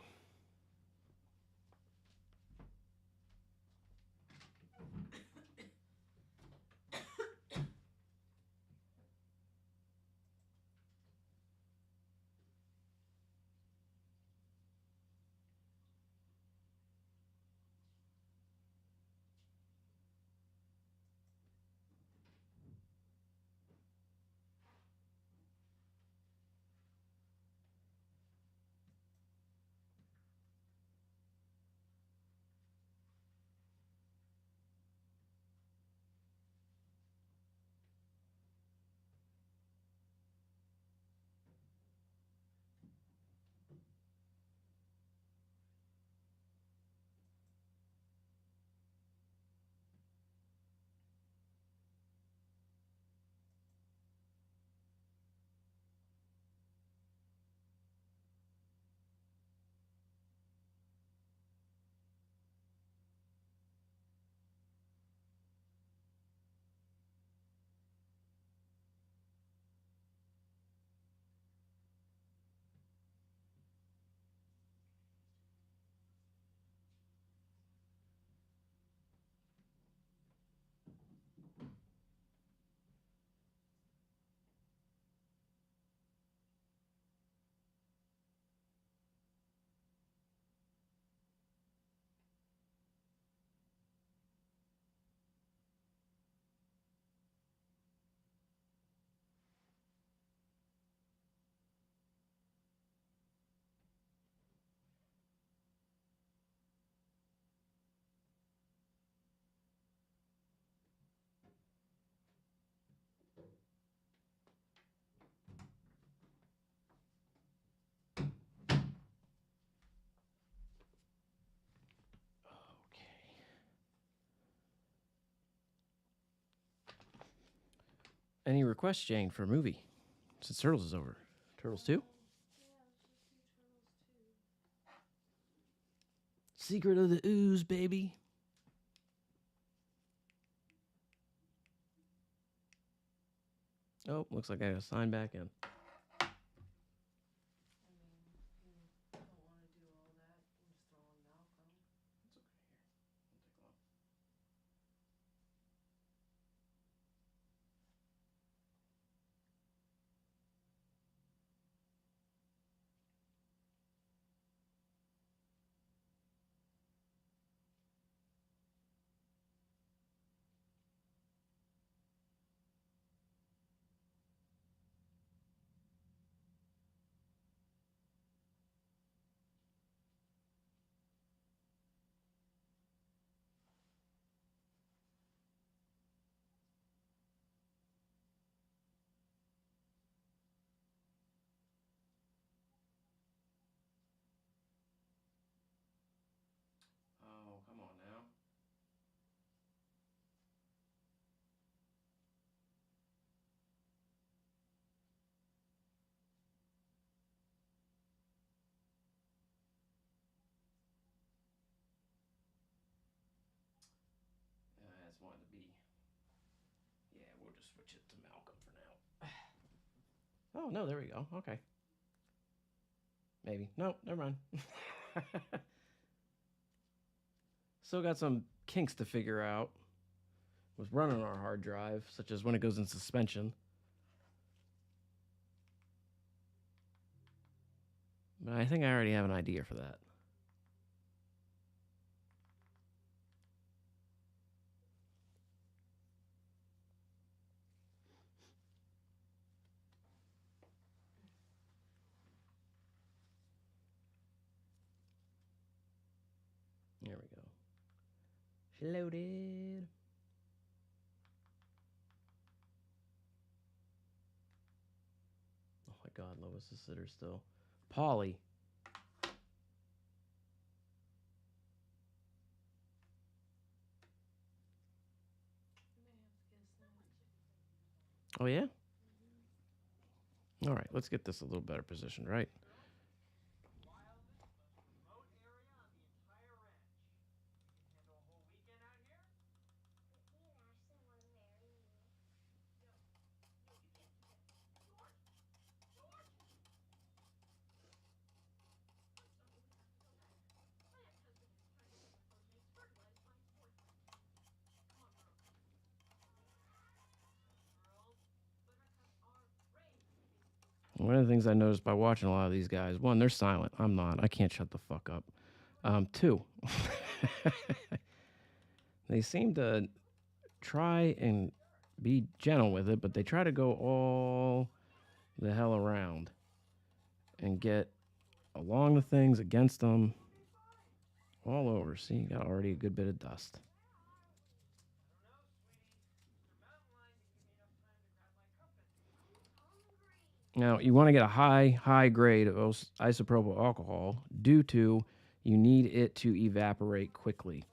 Okay. Any requests, Jane, for a movie? Since Turtles is over. Turtles 2? Yeah, let's just do Turtles 2. Secret of the Ooze, baby. Oh, looks like I got to sign back in. I mean, if you don't want to do all that, you can just throw in Malcolm. It's okay. Here. I'll take one. Oh, come on now. I just wanted to be. Yeah, we'll just switch it to Malcolm for now. Oh, no, there we go. Okay. Maybe. No, never mind. Still got some kinks to figure out with running our hard drive, such as when it goes in suspension. But I think I already have an idea for that. There we go. Loaded. Oh my God, Lois is sitter still. Polly. You may have to get a snatch. Oh, yeah? All right, let's get this a little better positioned, right? One of the things I noticed by watching a lot of these guys, one, they're silent. I'm not. I can't shut the fuck up. Two, they seem to try and be gentle with it, but they try to go all the hell around and get along the things, against them, all over. See, you got already a good bit of dust. Now, you want to get a high grade of isopropyl alcohol due to you need it to evaporate quickly.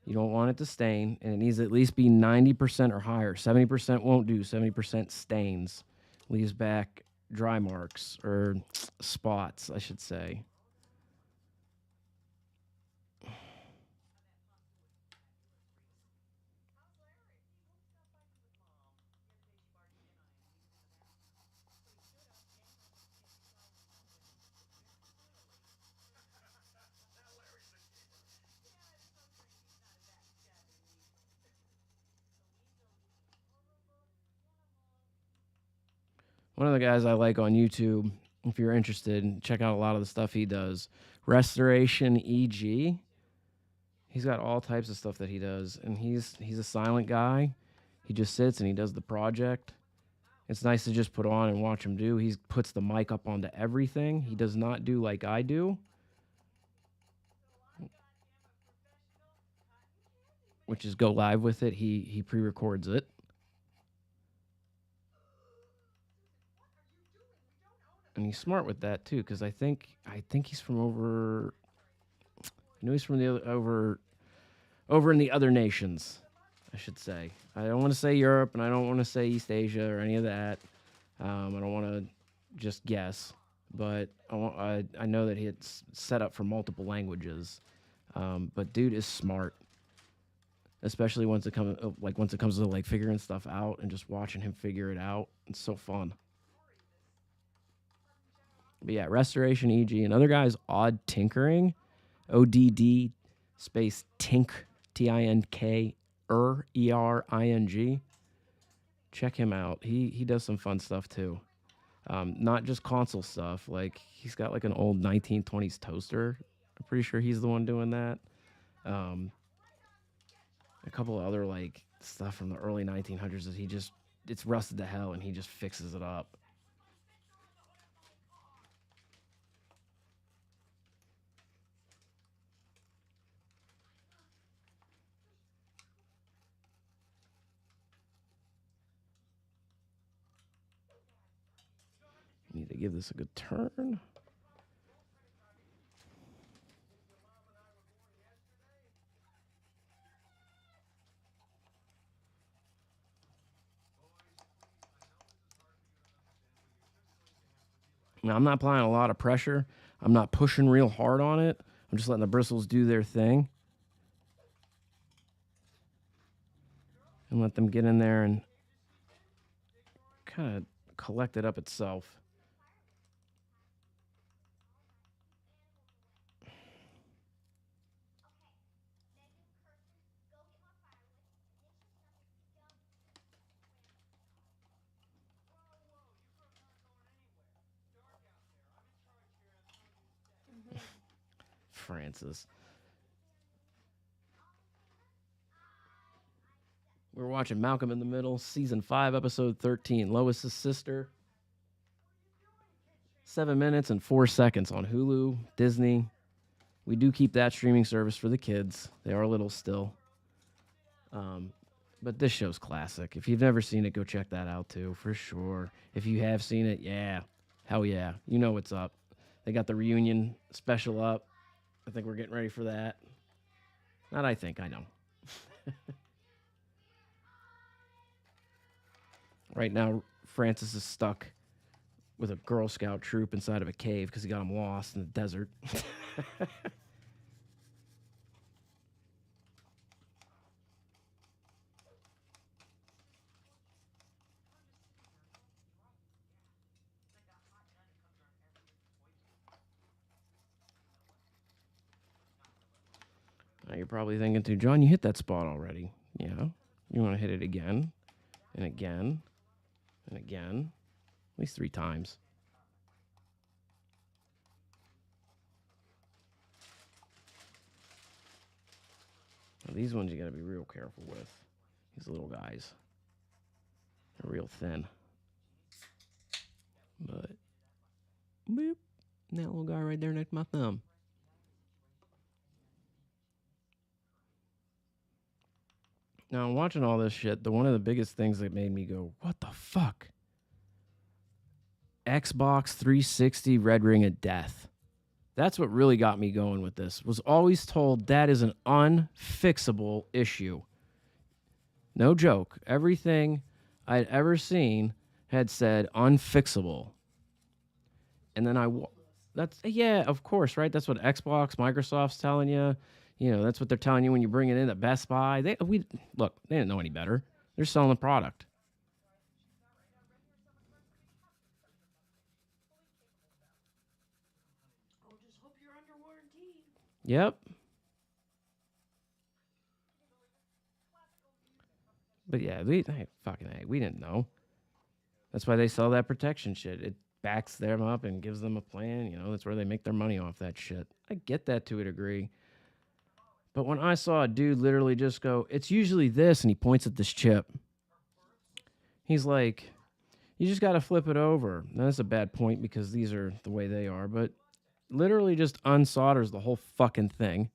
You don't want it to stain, and it needs to at least be 90% or higher. 70% won't do. 70% stains, leaves back dry marks or spots, I should say. One of the guys I like on YouTube, if you're interested, check out a lot of the stuff he does. Restoration EG. He's got all types of stuff that he does, and he's a silent guy. He just sits and he does the project. It's nice to just put on and watch him do. He puts the mic up onto everything. He does not do like I do, which is go live with it. He pre-records it. And he's smart with that too, because I think he's from over. I know he's from the other over in the other nations, I should say. I don't want to say Europe, and I don't want to say East Asia or any of that. I don't want to just guess, but I know that it's set up for multiple languages. But dude is smart, especially once it comes to like figuring stuff out and just watching him figure it out. It's so fun. But yeah, Restoration EG. Another guy's Odd Tinkering, ODD space Tink, TINK, ERING. Check him out. He does some fun stuff too. Not just console stuff. Like he's got like an old 1920s toaster. I'm pretty sure he's the one doing that. A couple of other like stuff from the early 1900s that it's rusted to hell and he just fixes it up. Need to give this a good turn. Now, I'm not applying a lot of pressure. I'm not pushing real hard on it. I'm just letting the bristles do their thing. And let them get in there and kind of collect it up itself. Francis. We're watching Malcolm in the Middle, season 5, episode 13, Lois's sister. 7 minutes and 4 seconds on Hulu, Disney. We do keep that streaming service for the kids. They are little still. But this show's classic. If you've never seen it, go check that out too, for sure. If you have seen it, yeah. Hell yeah. You know what's up. They got the reunion special up. I think we're getting ready for that. Not I think, I know. Right now, Francis is stuck with a Girl Scout troop inside of a cave because he got him lost in the desert. Now you're probably thinking too, John, you hit that spot already. Yeah. You want to hit it again and again and again, at least 3 times. Now, these ones you got to be real careful with. These little guys. They're real thin. But, boop. That little guy right there next to my thumb. Now, I'm watching all this shit. One of the biggest things that made me go, what the fuck? Xbox 360 Red Ring of Death. That's what really got me going with this. Was always told that is an unfixable issue. No joke. Everything I'd ever seen had said unfixable. And then that's, yeah, of course, right? That's what Xbox, Microsoft's telling you. You know, that's what they're telling you when you bring it in at Best Buy. Look, they didn't know any better. They're selling the product. I'll just hope you're under warranty. Yep. But yeah, we didn't know. That's why they sell that protection shit. It backs them up and gives them a plan. You know, that's where they make their money off that shit. I get that to a degree. But when I saw a dude literally just go, it's usually this, and he points at this chip. He's like, you just got to flip it over. Now, that's a bad point because these are the way they are, but literally just unsolders the whole fucking thing,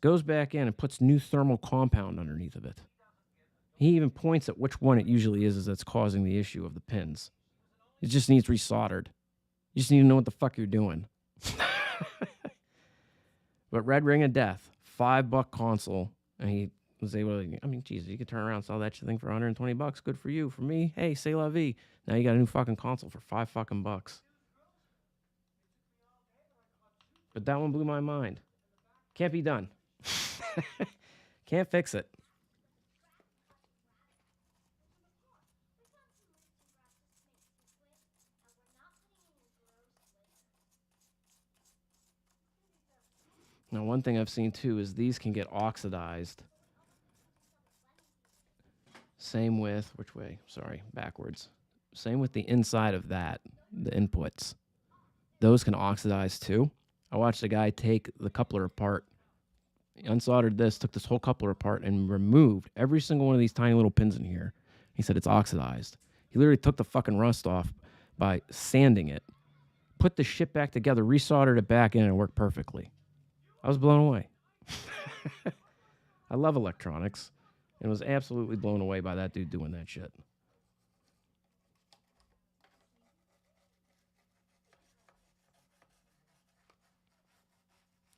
goes back in and puts new thermal compound underneath of it. He even points at which one it usually is that's causing the issue of the pins. It just needs resoldered. You just need to know what the fuck you're doing. But Red Ring of Death, $5 console, and he was able to, I mean, Jesus, you could turn around and sell that thing for $120. Good for you. For me, hey, c'est la vie. Now you got a new fucking console for $5 fucking bucks. But that one blew my mind. Can't be done. Can't fix it. Now, one thing I've seen too is these can get oxidized. Same with, which way? Sorry, backwards. Same with the inside of that, the inputs. Those can oxidize too. I watched a guy take the coupler apart. He unsoldered this, took this whole coupler apart, and removed every single one of these tiny little pins in here. He said it's oxidized. He literally took the fucking rust off by sanding it, put the shit back together, resoldered it back in, and it worked perfectly. I was blown away. I love electronics and was absolutely blown away by that dude doing that shit.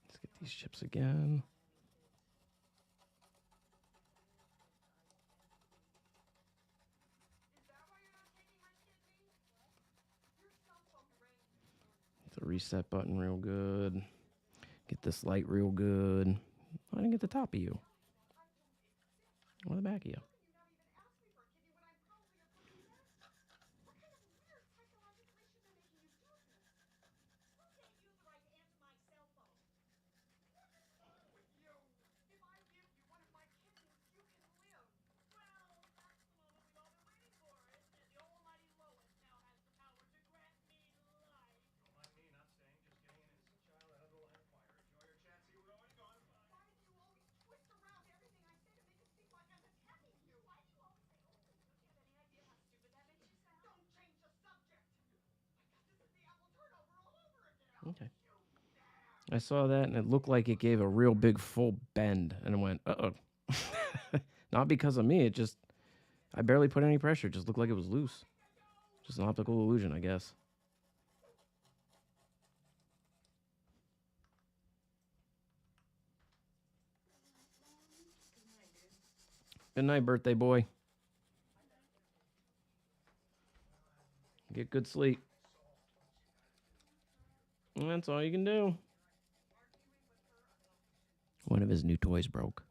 Let's get these chips again. Hit the reset button real good. Get this light real good. I didn't get the top of you. Or the back of you. Okay. I saw that and it looked like it gave a real big full bend. And I went, uh-oh. Not because of me. I barely put any pressure. It just looked like it was loose. Just an optical illusion, I guess. Good night, birthday boy. Get good sleep. And that's all you can do. One of his new toys broke.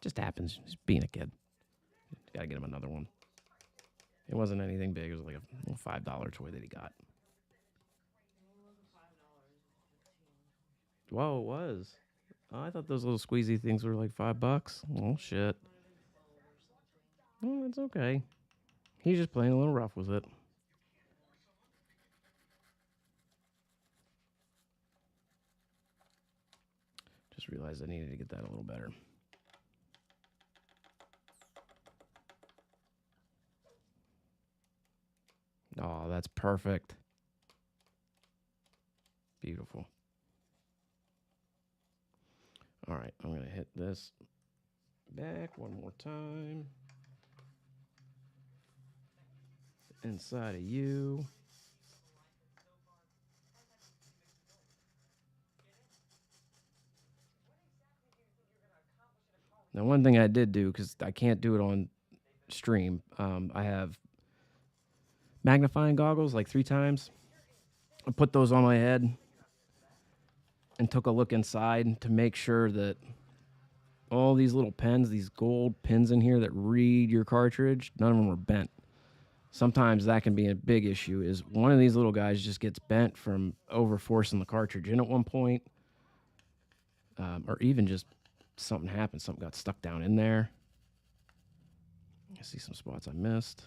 Just happens. He's being a kid. Gotta get him another one. It wasn't anything big. It was like a little $5 toy that he got. It wasn't $5. It was 15. Whoa, it was. Oh, I thought those little squeezy things were like $5. Oh shit. Might have been 12 or something. Oh, it's okay. He's just playing a little rough with it. Just realized I needed to get that a little better. Oh, that's perfect. Beautiful. All right, I'm going to hit this back one more time. Inside of you. Now, one thing I did do, because I can't do it on stream, I have magnifying goggles like 3 times. I put those on my head and took a look inside to make sure that all these little pens, these gold pins in here that read your cartridge, none of them were bent. Sometimes that can be a big issue, is one of these little guys just gets bent from over forcing the cartridge in at one point, or even just something happened, something got stuck down in there. I see some spots I missed.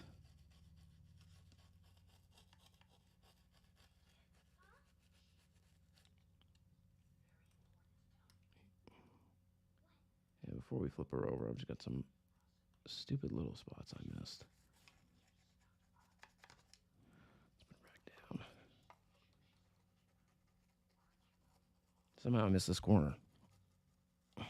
Yeah, before we flip her over, I've just got some stupid little spots I missed. Let's put it back down. Somehow I missed this corner. All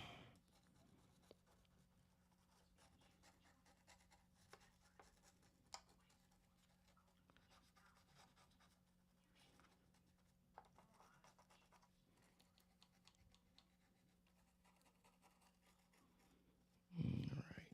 right.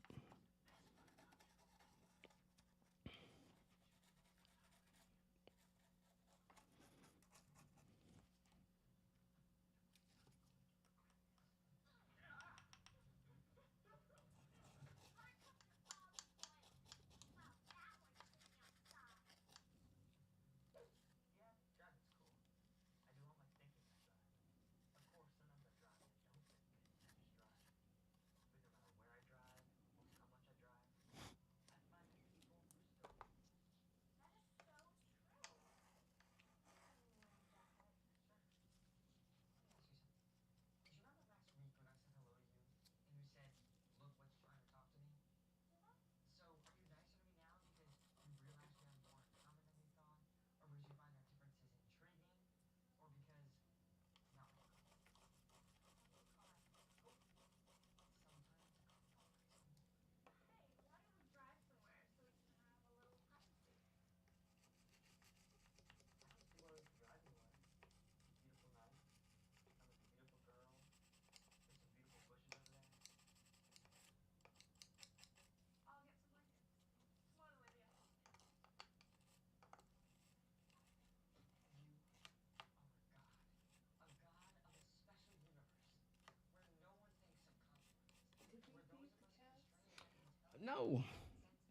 Did you feed the cats? No,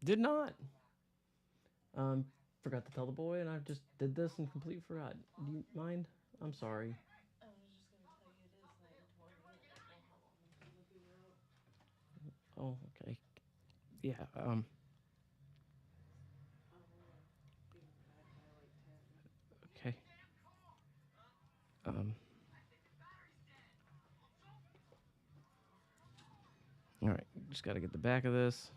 did not. Um, Forgot to tell the boy, and I just did this and completely forgot. Do you mind? I'm sorry. I was just gonna tell you it is 9:20. I don't know how long until they'll be out. Oh, okay. Yeah. I'll be back by like 10. Okay. Um. All right. Just got to get the back of this.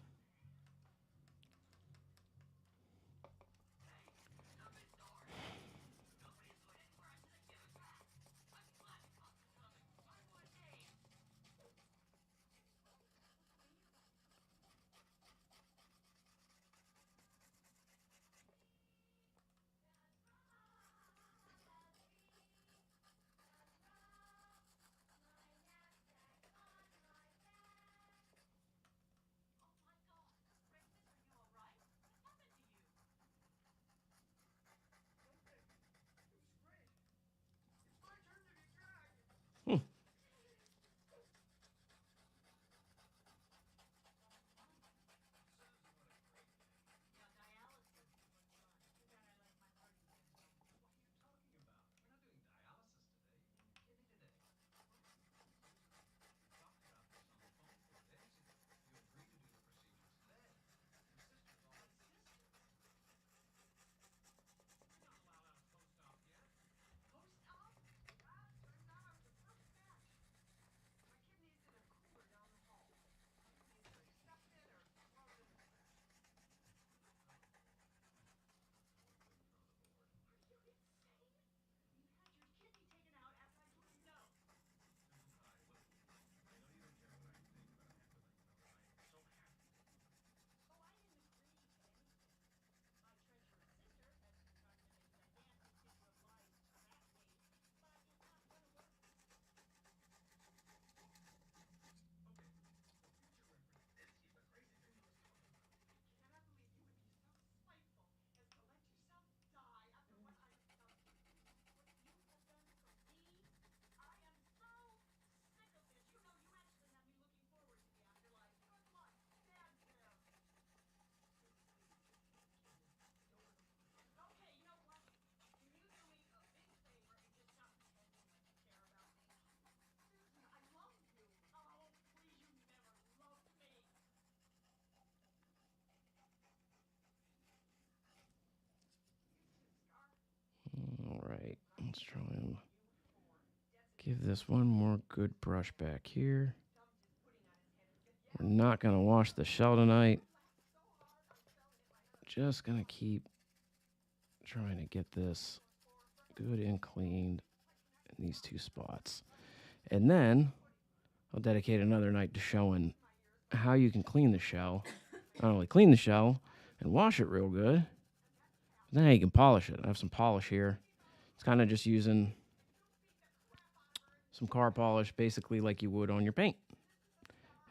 Let's try and give this one more good brush back here. We're not going to wash the shell tonight. Just going to keep trying to get this good and cleaned in these two spots. And then I'll dedicate another night to showing how you can clean the shell. Not only clean the shell and wash it real good, but then how you can polish it. I have some polish here. It's kind of just using some car polish, basically like you would on your paint.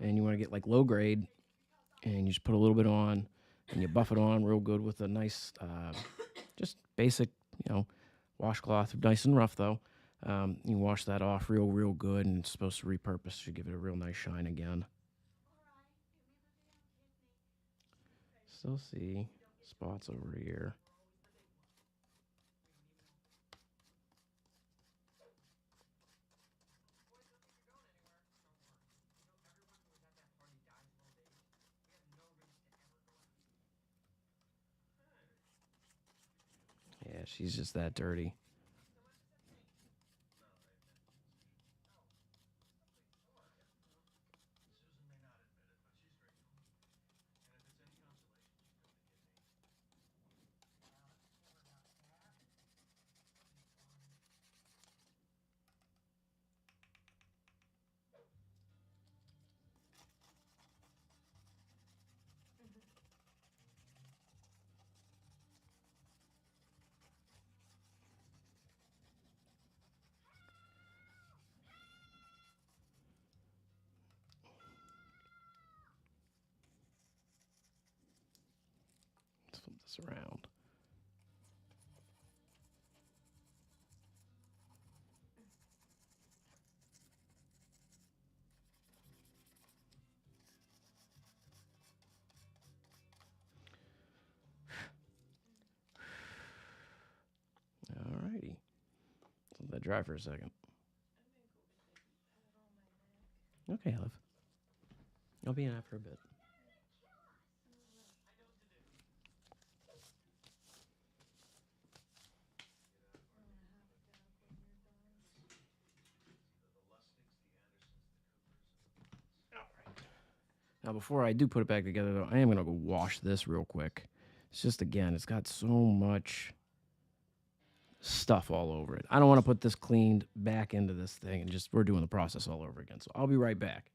And you want to get like low grade, and you just put a little bit on, and you buff it on real good with a nice, just basic, washcloth, nice and rough though. You wash that off real good, and it's supposed to repurpose to give it a real nice shine again. Still see spots over here. Yeah, she's just that dirty. Let's flip this around. Alrighty. Let that dry for a second. Okay, love. I'll be in after a bit. Now, before I do put it back together, though, I am going to go wash this real quick. It's just, again, it's got so much stuff all over it. I don't want to put this cleaned back into this thing and just, we're doing the process all over again. So I'll be right back.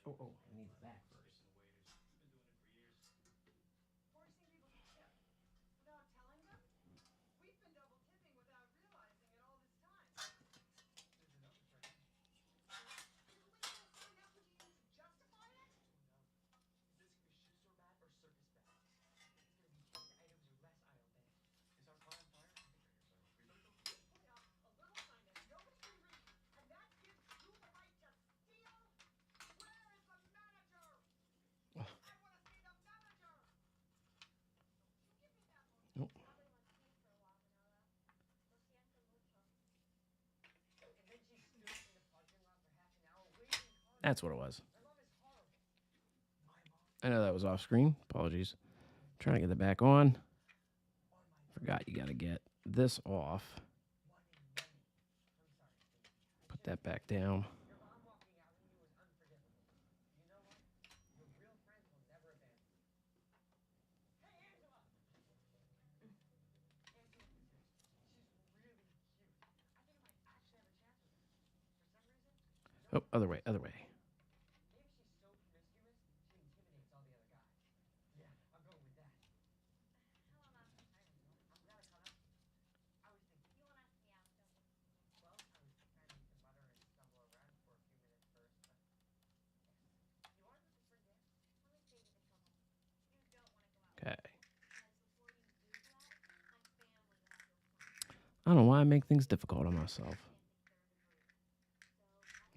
Oh, I need that first. Nope. That's what it was. I know that was off screen. Apologies. Trying to get it back on. Forgot you got to get this off. Put that back down. Oh, other way, other way. Okay. I don't know why I make things difficult on myself.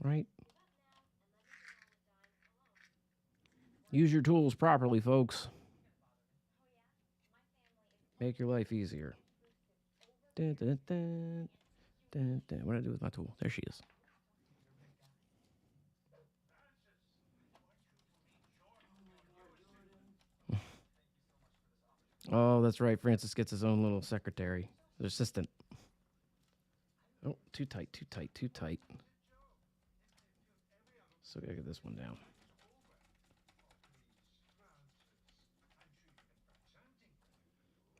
Right? Use your tools properly, folks. Make your life easier. Dun, dun, dun, dun, dun. What did I do with my tool? There she is. Oh, that's right. Francis gets his own little secretary, his assistant. Oh, too tight, too tight, too tight. So we gotta get this one down.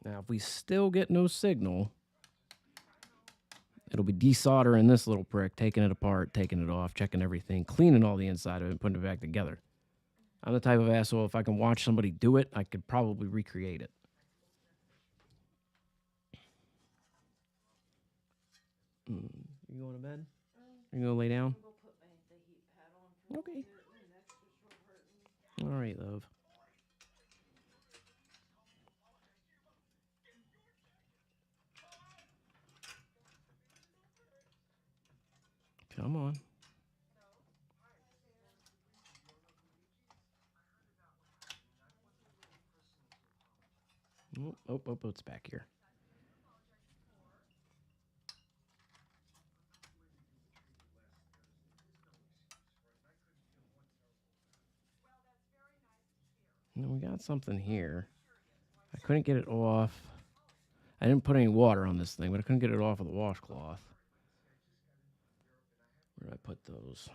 Now, if we still get no signal, it'll be desoldering this little prick, taking it apart, taking it off, checking everything, cleaning all the inside of it, and putting it back together. I'm the type of asshole, if I can watch somebody do it, I could probably recreate it. You going to bed? You gonna lay down? Go put the heat pad on for Okay. a little bit. My neck's just real hurting. All right, love. Come on. Oh, it's back here. No, we got something here. I couldn't get it off. I didn't put any water on this thing, but I couldn't get it off of the washcloth. Where did I put those?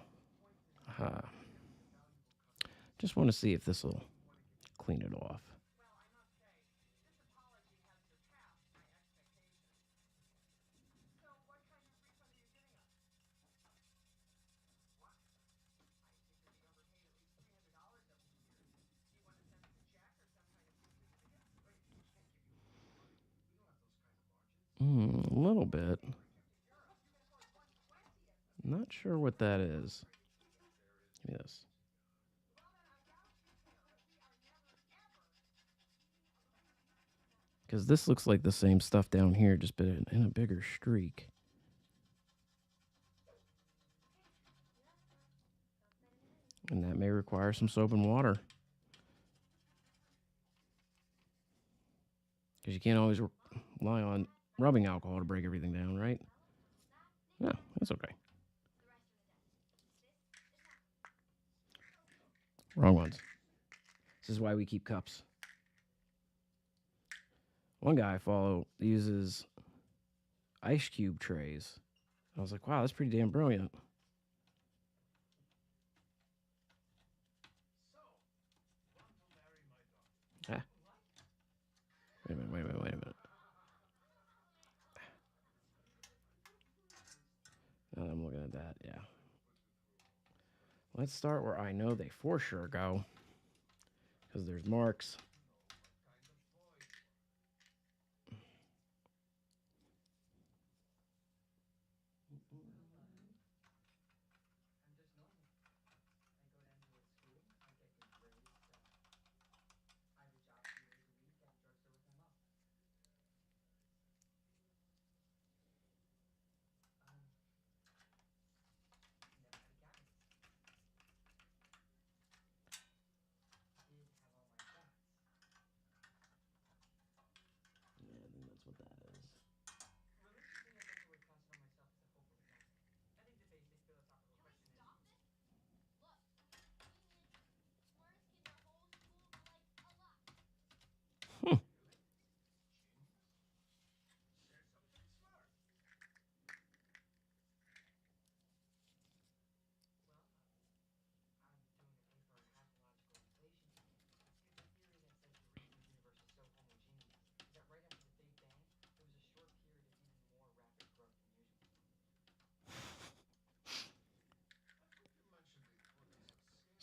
Just want to see if this will clean it off. A little bit. Not sure what that is. Give me this. Because this looks like the same stuff down here, just been in a bigger streak. And that may require some soap and water. Because you can't always rely on rubbing alcohol to break everything down, right? No, that's okay. Wrong ones. This is why we keep cups. One guy I follow uses ice cube trays. I was like, wow, that's pretty damn brilliant. Ah. Wait a minute. Now that I'm looking at that, yeah. Let's start where I know they for sure go. Because there's marks. Yeah, I think that's what that is.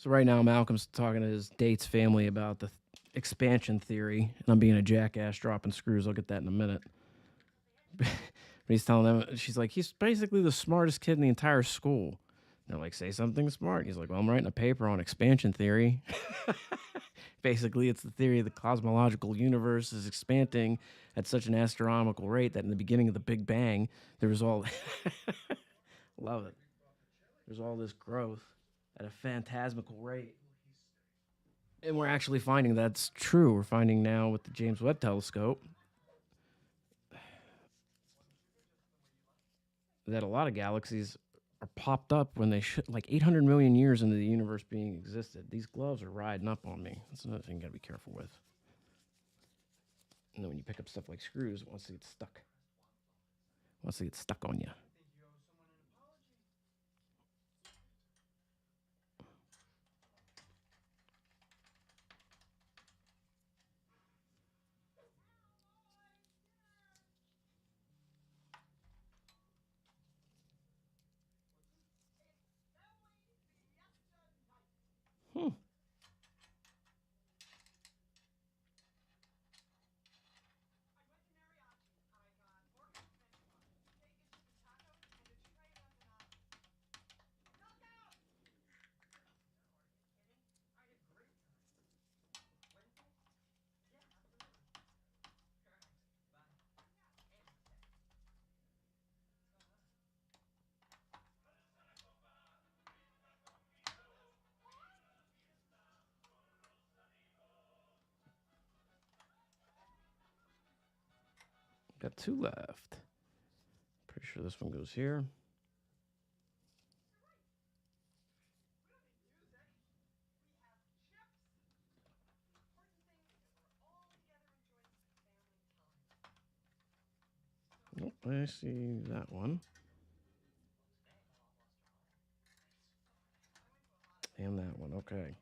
So right now, Malcolm's talking to his date's family about the expansion theory, and I'm being a jackass dropping screws. I'll get that in a minute. But he's telling them, she's like, he's basically the smartest kid in the entire school. They're like, say something smart. He's like, well, I'm writing a paper on expansion theory. Basically, it's the theory of the cosmological universe is expanding at such an astronomical rate that in the beginning of the Big Bang, there was all, love it. There's all this growth at a phantasmical rate. And we're actually finding that's true. We're finding now with the James Webb Telescope that a lot of galaxies are popped up when they should, like 800 million years into the universe being existed. These gloves are riding up on me. That's another thing you gotta be careful with. And then when you pick up stuff like screws, it wants to get stuck. It wants to get stuck on you. Hmm. Got two left. Pretty sure this one goes here. Nope, I see that one. And that one, okay.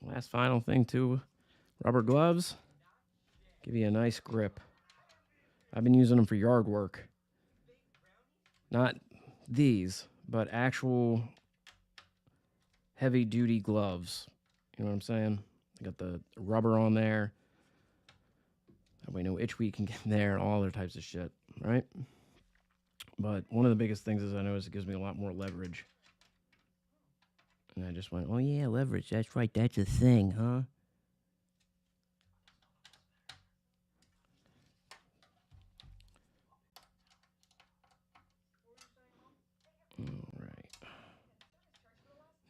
Last final thing too, rubber gloves give you a nice grip. I've been using them for yard work. Not these, but actual heavy duty gloves. You know what I'm saying? I got the rubber on there. That way no itch weed can get in there and all other types of shit, right? But one of the biggest things is I noticed it gives me a lot more leverage. And I just went, oh yeah, leverage. That's right. That's a thing, huh? All right.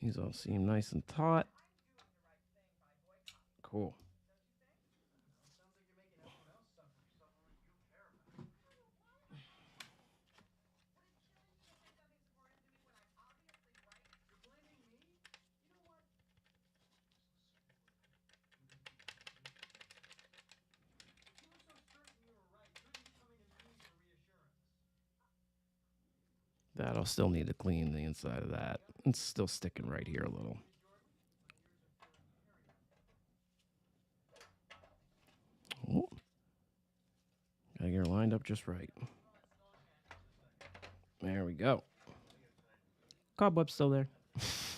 These all seem nice and taut. Cool. That I'll still need to clean the inside of that. It's still sticking right here a little. Oh, gotta get her lined up just right. There we go. Cobweb's still there. Let's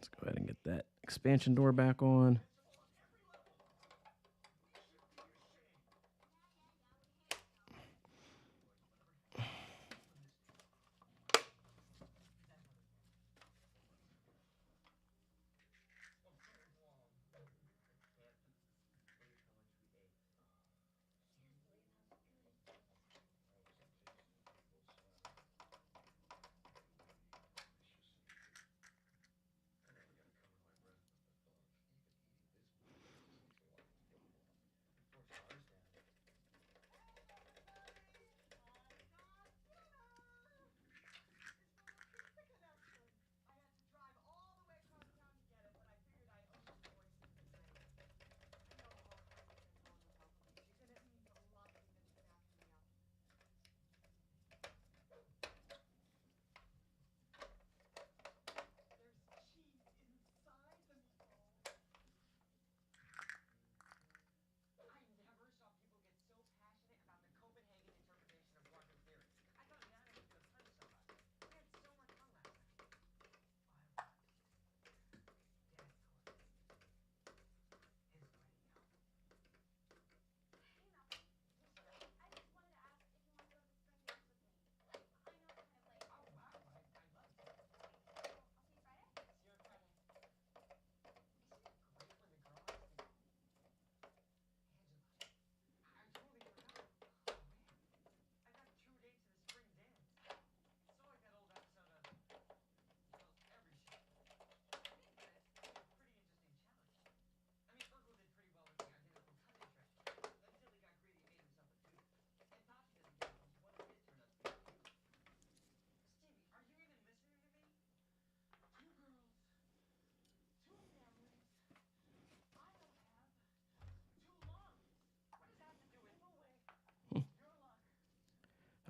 go ahead and get that expansion door back on.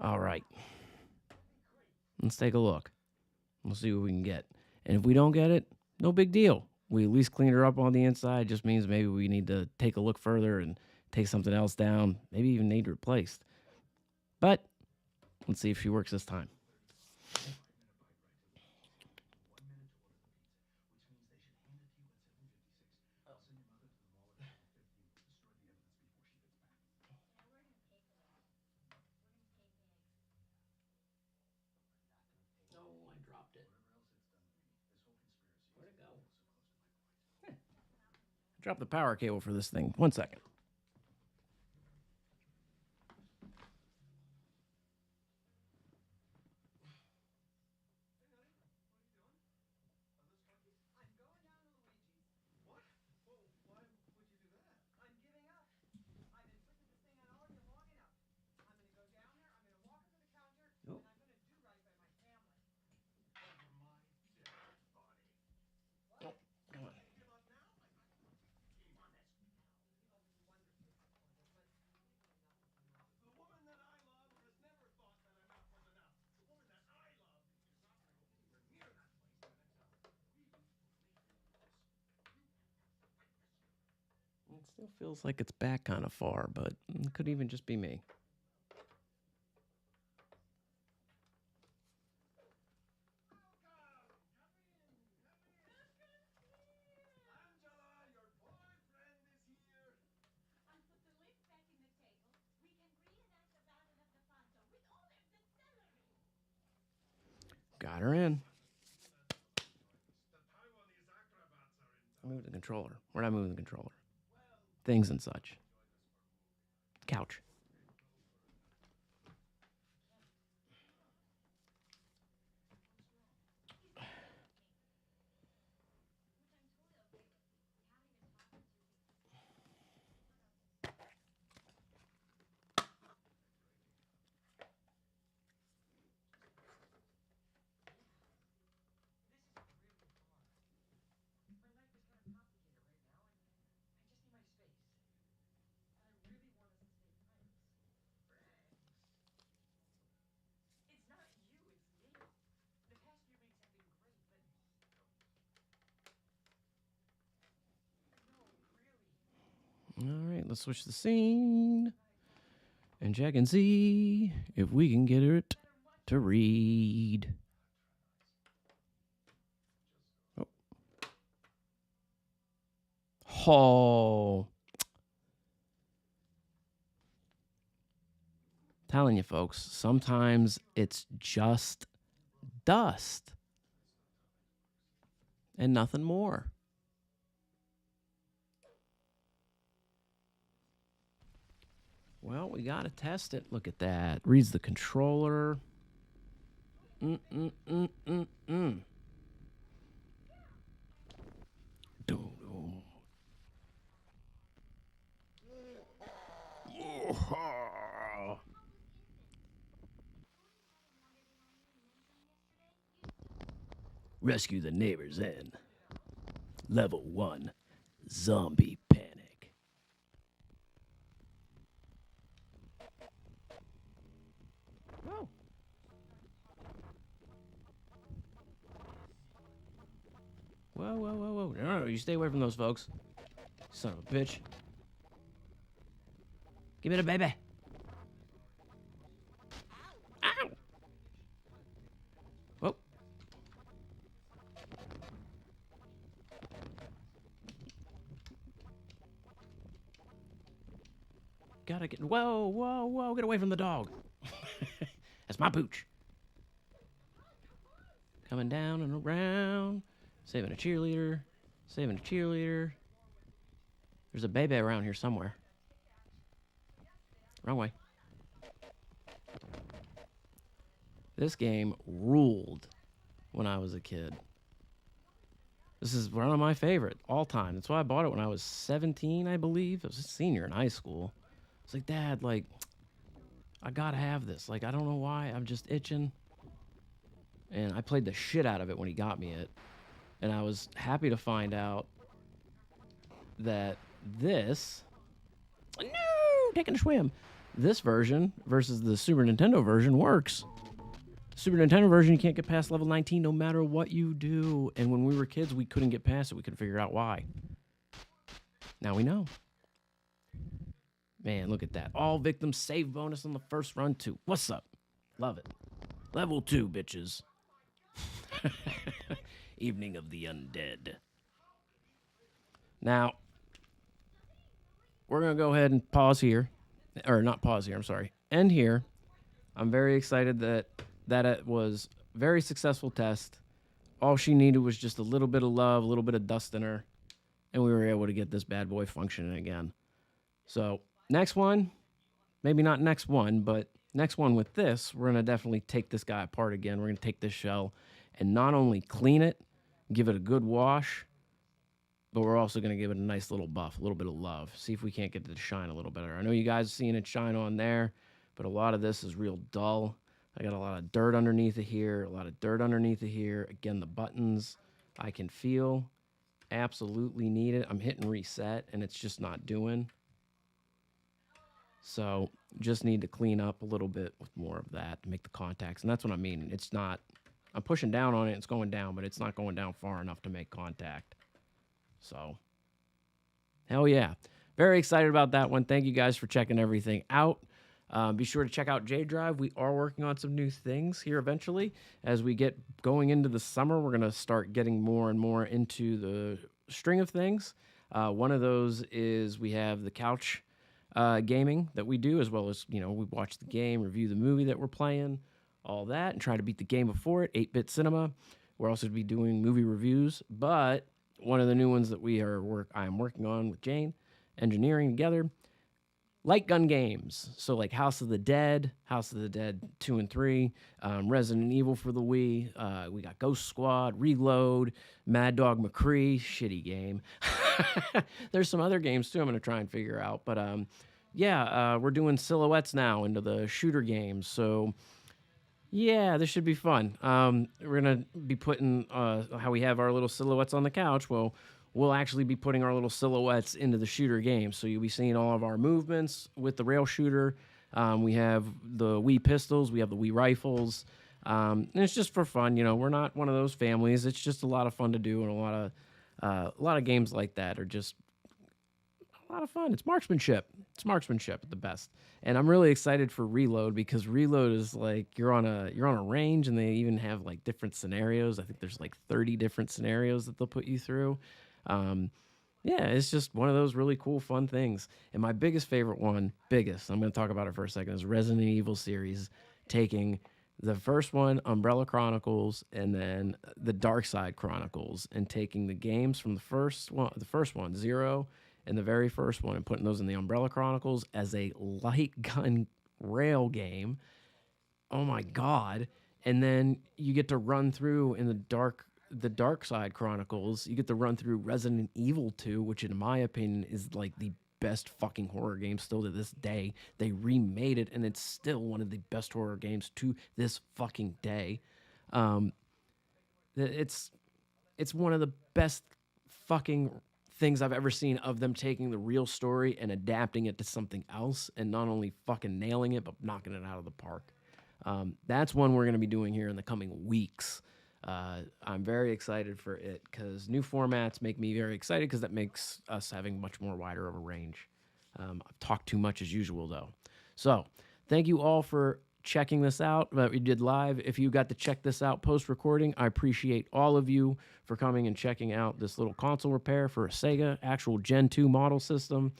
All right. Let's take a look. We'll see what we can get. And if we don't get it, no big deal. We at least cleaned her up on the inside. Just means maybe we need to take a look further and take something else down. Maybe even need replaced. But let's see if she works this time. No, I dropped it. Where'd it go? Drop the power cable for this thing. 1 second. Come on. It still feels like it's back kind of far, but it could even just be me. Got her in. Move the controller. We're not moving the controller. Things and such. Couch. All right, let's switch the scene and check and see if we can get it to read. Oh. Telling you folks, sometimes it's just dust and nothing more. Well, we got to test it. Look at that. Reads the controller. Mm-mm-mm-mm-mm. Rescue the neighbors in. Level 1. Zombie panic. Whoa. Whoa, whoa, whoa, whoa. No, you stay away from those folks. Son of a bitch. Give me the baby. Ow. Whoa. Gotta get. Whoa, whoa, whoa. Get away from the dog. That's my pooch. Coming down and around. Saving a cheerleader. Saving a cheerleader. There's a baby around here somewhere. Wrong way. This game ruled when I was a kid. This is one of my favorite all time. That's why I bought it when I was 17, I believe. I was a senior in high school. It's like, Dad, like, I gotta have this. Like, I don't know why. I'm just itching. And I played the shit out of it when he got me it. And I was happy to find out that this... No! Taking a swim. this version versus the Super Nintendo version works. Super Nintendo version, you can't get past level 19 no matter what you do. And when we were kids, we couldn't get past it. We couldn't figure out why. Now we know. Man, look at that. All victims save bonus on the first run, too. What's up? Love it. Level 2, bitches. Evening of the Undead. Now, we're going to go ahead and pause here. Or not pause here, I'm sorry. End here. I'm very excited that it was a very successful test. All she needed was just a little bit of love, a little bit of dust in her, and we were able to get this bad boy functioning again. So, next one, maybe not next one, but next one with this, we're going to definitely take this guy apart again. We're going to take this shell and not only clean it, give it a good wash, but we're also going to give it a nice little buff, a little bit of love. See if we can't get it to shine a little better. I know you guys are seeing it shine on there, but a lot of this is real dull. I got a lot of dirt underneath it here, a lot of dirt underneath it here. Again, the buttons I can feel absolutely need it. I'm hitting reset and it's just not doing. So just need to clean up a little bit with more of that to make the contacts. And that's what I mean. It's not, I'm pushing down on it. It's going down, but it's not going down far enough to make contact. So, hell yeah. Very excited about that one. Thank you guys for checking everything out. Be sure to check out J Drive. We are working on some new things here eventually. As we get going into the summer, we're going to start getting more and more into the string of things. One of those is we have the couch gaming that we do, as well as, we watch the game, review the movie that we're playing, all that, and try to beat the game before it, 8-bit cinema. We're also going to be doing movie reviews, but one of the new ones that I am working on with Jane, engineering together, light gun games. So like House of the Dead 2 and 3, Resident Evil for the Wii. We got Ghost Squad, Reload, Mad Dog McCree, shitty game. There's some other games too I'm going to try and figure out. But we're doing silhouettes now into the shooter games. So yeah, this should be fun. We're going to be putting how we have our little silhouettes on the couch. Well, we'll actually be putting our little silhouettes into the shooter game. So you'll be seeing all of our movements with the rail shooter. We have the Wii pistols. We have the Wii rifles. And it's just for fun. We're not one of those families. It's just a lot of fun to do. And a lot of games like that are just a lot of fun. It's marksmanship. It's marksmanship at the best. And I'm really excited for Reload because Reload is like you're on a range and they even have like different scenarios. I think there's like 30 different scenarios that they'll put you through. It's just one of those really cool, fun things. And my biggest favorite one, I'm going to talk about it for a second, is Resident Evil series, taking the first one, Umbrella Chronicles, and then the Dark Side Chronicles, and taking the games from the first one, 0, and the very first one, and putting those in the Umbrella Chronicles as a light gun rail game. Oh my God. And then you get to run through in the Dark Side Chronicles, you get to run through Resident Evil 2, which in my opinion is like the best fucking horror game still to this day. They remade it and it's still one of the best horror games to this fucking day. It's one of the best fucking things I've ever seen of them taking the real story and adapting it to something else and not only fucking nailing it, but knocking it out of the park. That's one we're going to be doing here in the coming weeks. I'm very excited for it because new formats make me very excited because that makes us having much more wider of a range. I've talked too much as usual, though. So thank you all for checking this out that we did live. If you got to check this out post-recording, I appreciate all of you for coming and checking out this little console repair for a Sega actual Gen 2 model system.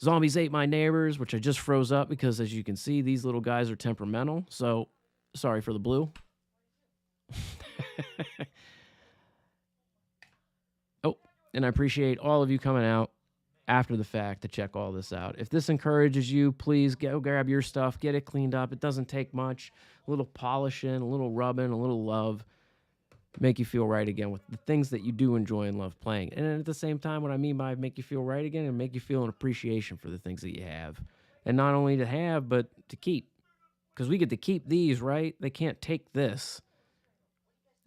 Zombies Ate My Neighbors, which I just froze up because, as you can see, these little guys are temperamental. So sorry for the blue. And I appreciate all of you coming out after the fact to check all this out. If this encourages you, please go grab your stuff, get it cleaned up. It doesn't take much. A little polishing, a little rubbing, a little love, make you feel right again with the things that you do enjoy and love playing. And at the same time, what I mean by make you feel right again, and make you feel an appreciation for the things that you have. And not only to have, but to keep. Because we get to keep these, right? They can't take this.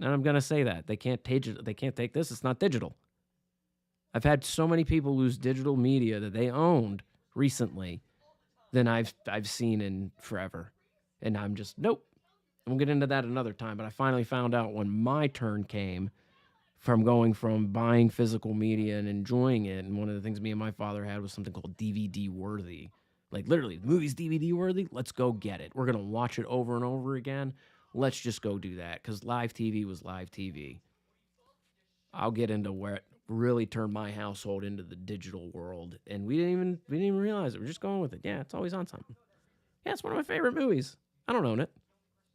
And I'm going to say that. They can't take this. It's not digital. I've had so many people lose digital media that they owned recently than I've seen in forever. And I'm just nope. We'll get into that another time. But I finally found out when my turn came from going from buying physical media and enjoying it. And one of the things me and my father had was something called DVD worthy. Like literally, the movie's DVD worthy. Let's go get it. We're gonna watch it over and over again. Let's just go do that because live TV was live TV. I'll get into where it really turned my household into the digital world, and we didn't even realize it. We're just going with it. Yeah, it's always on something. Yeah, it's one of my favorite movies. I don't own it.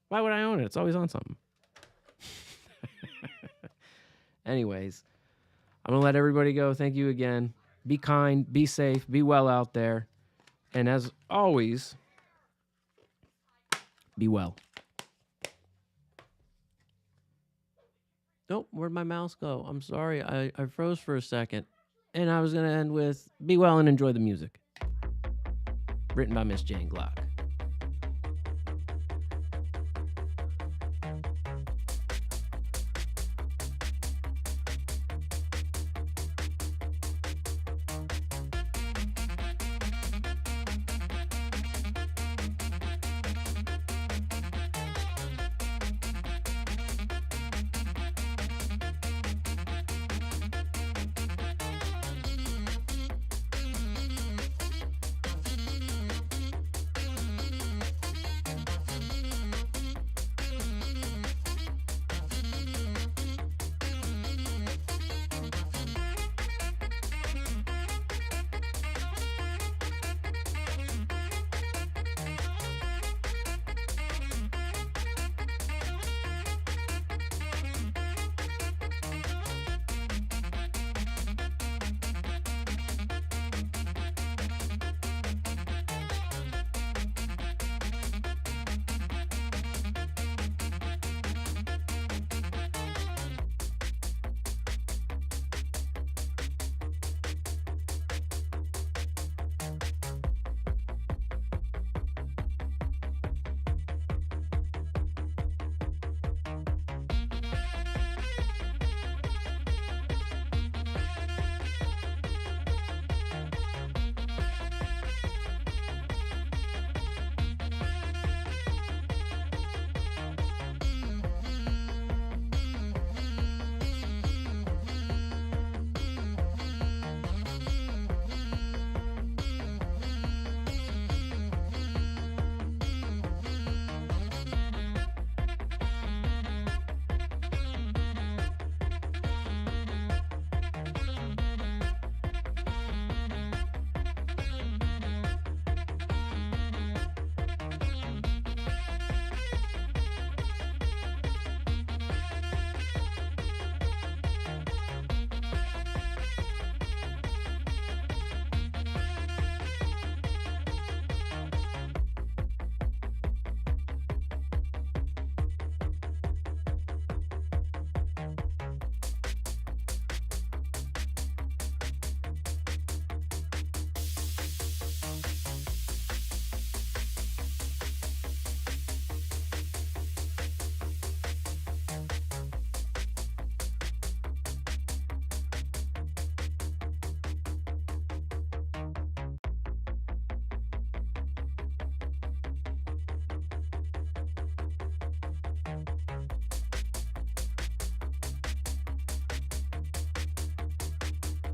Why would I own it? It's always on something. Anyways, I'm gonna let everybody go. Thank you again. Be kind, be safe, be well out there, and as always, be well. Nope, where'd my mouse go? I'm sorry, I froze for a second. And I was going to end with be well and enjoy the music. Written by Miss Jane Glock.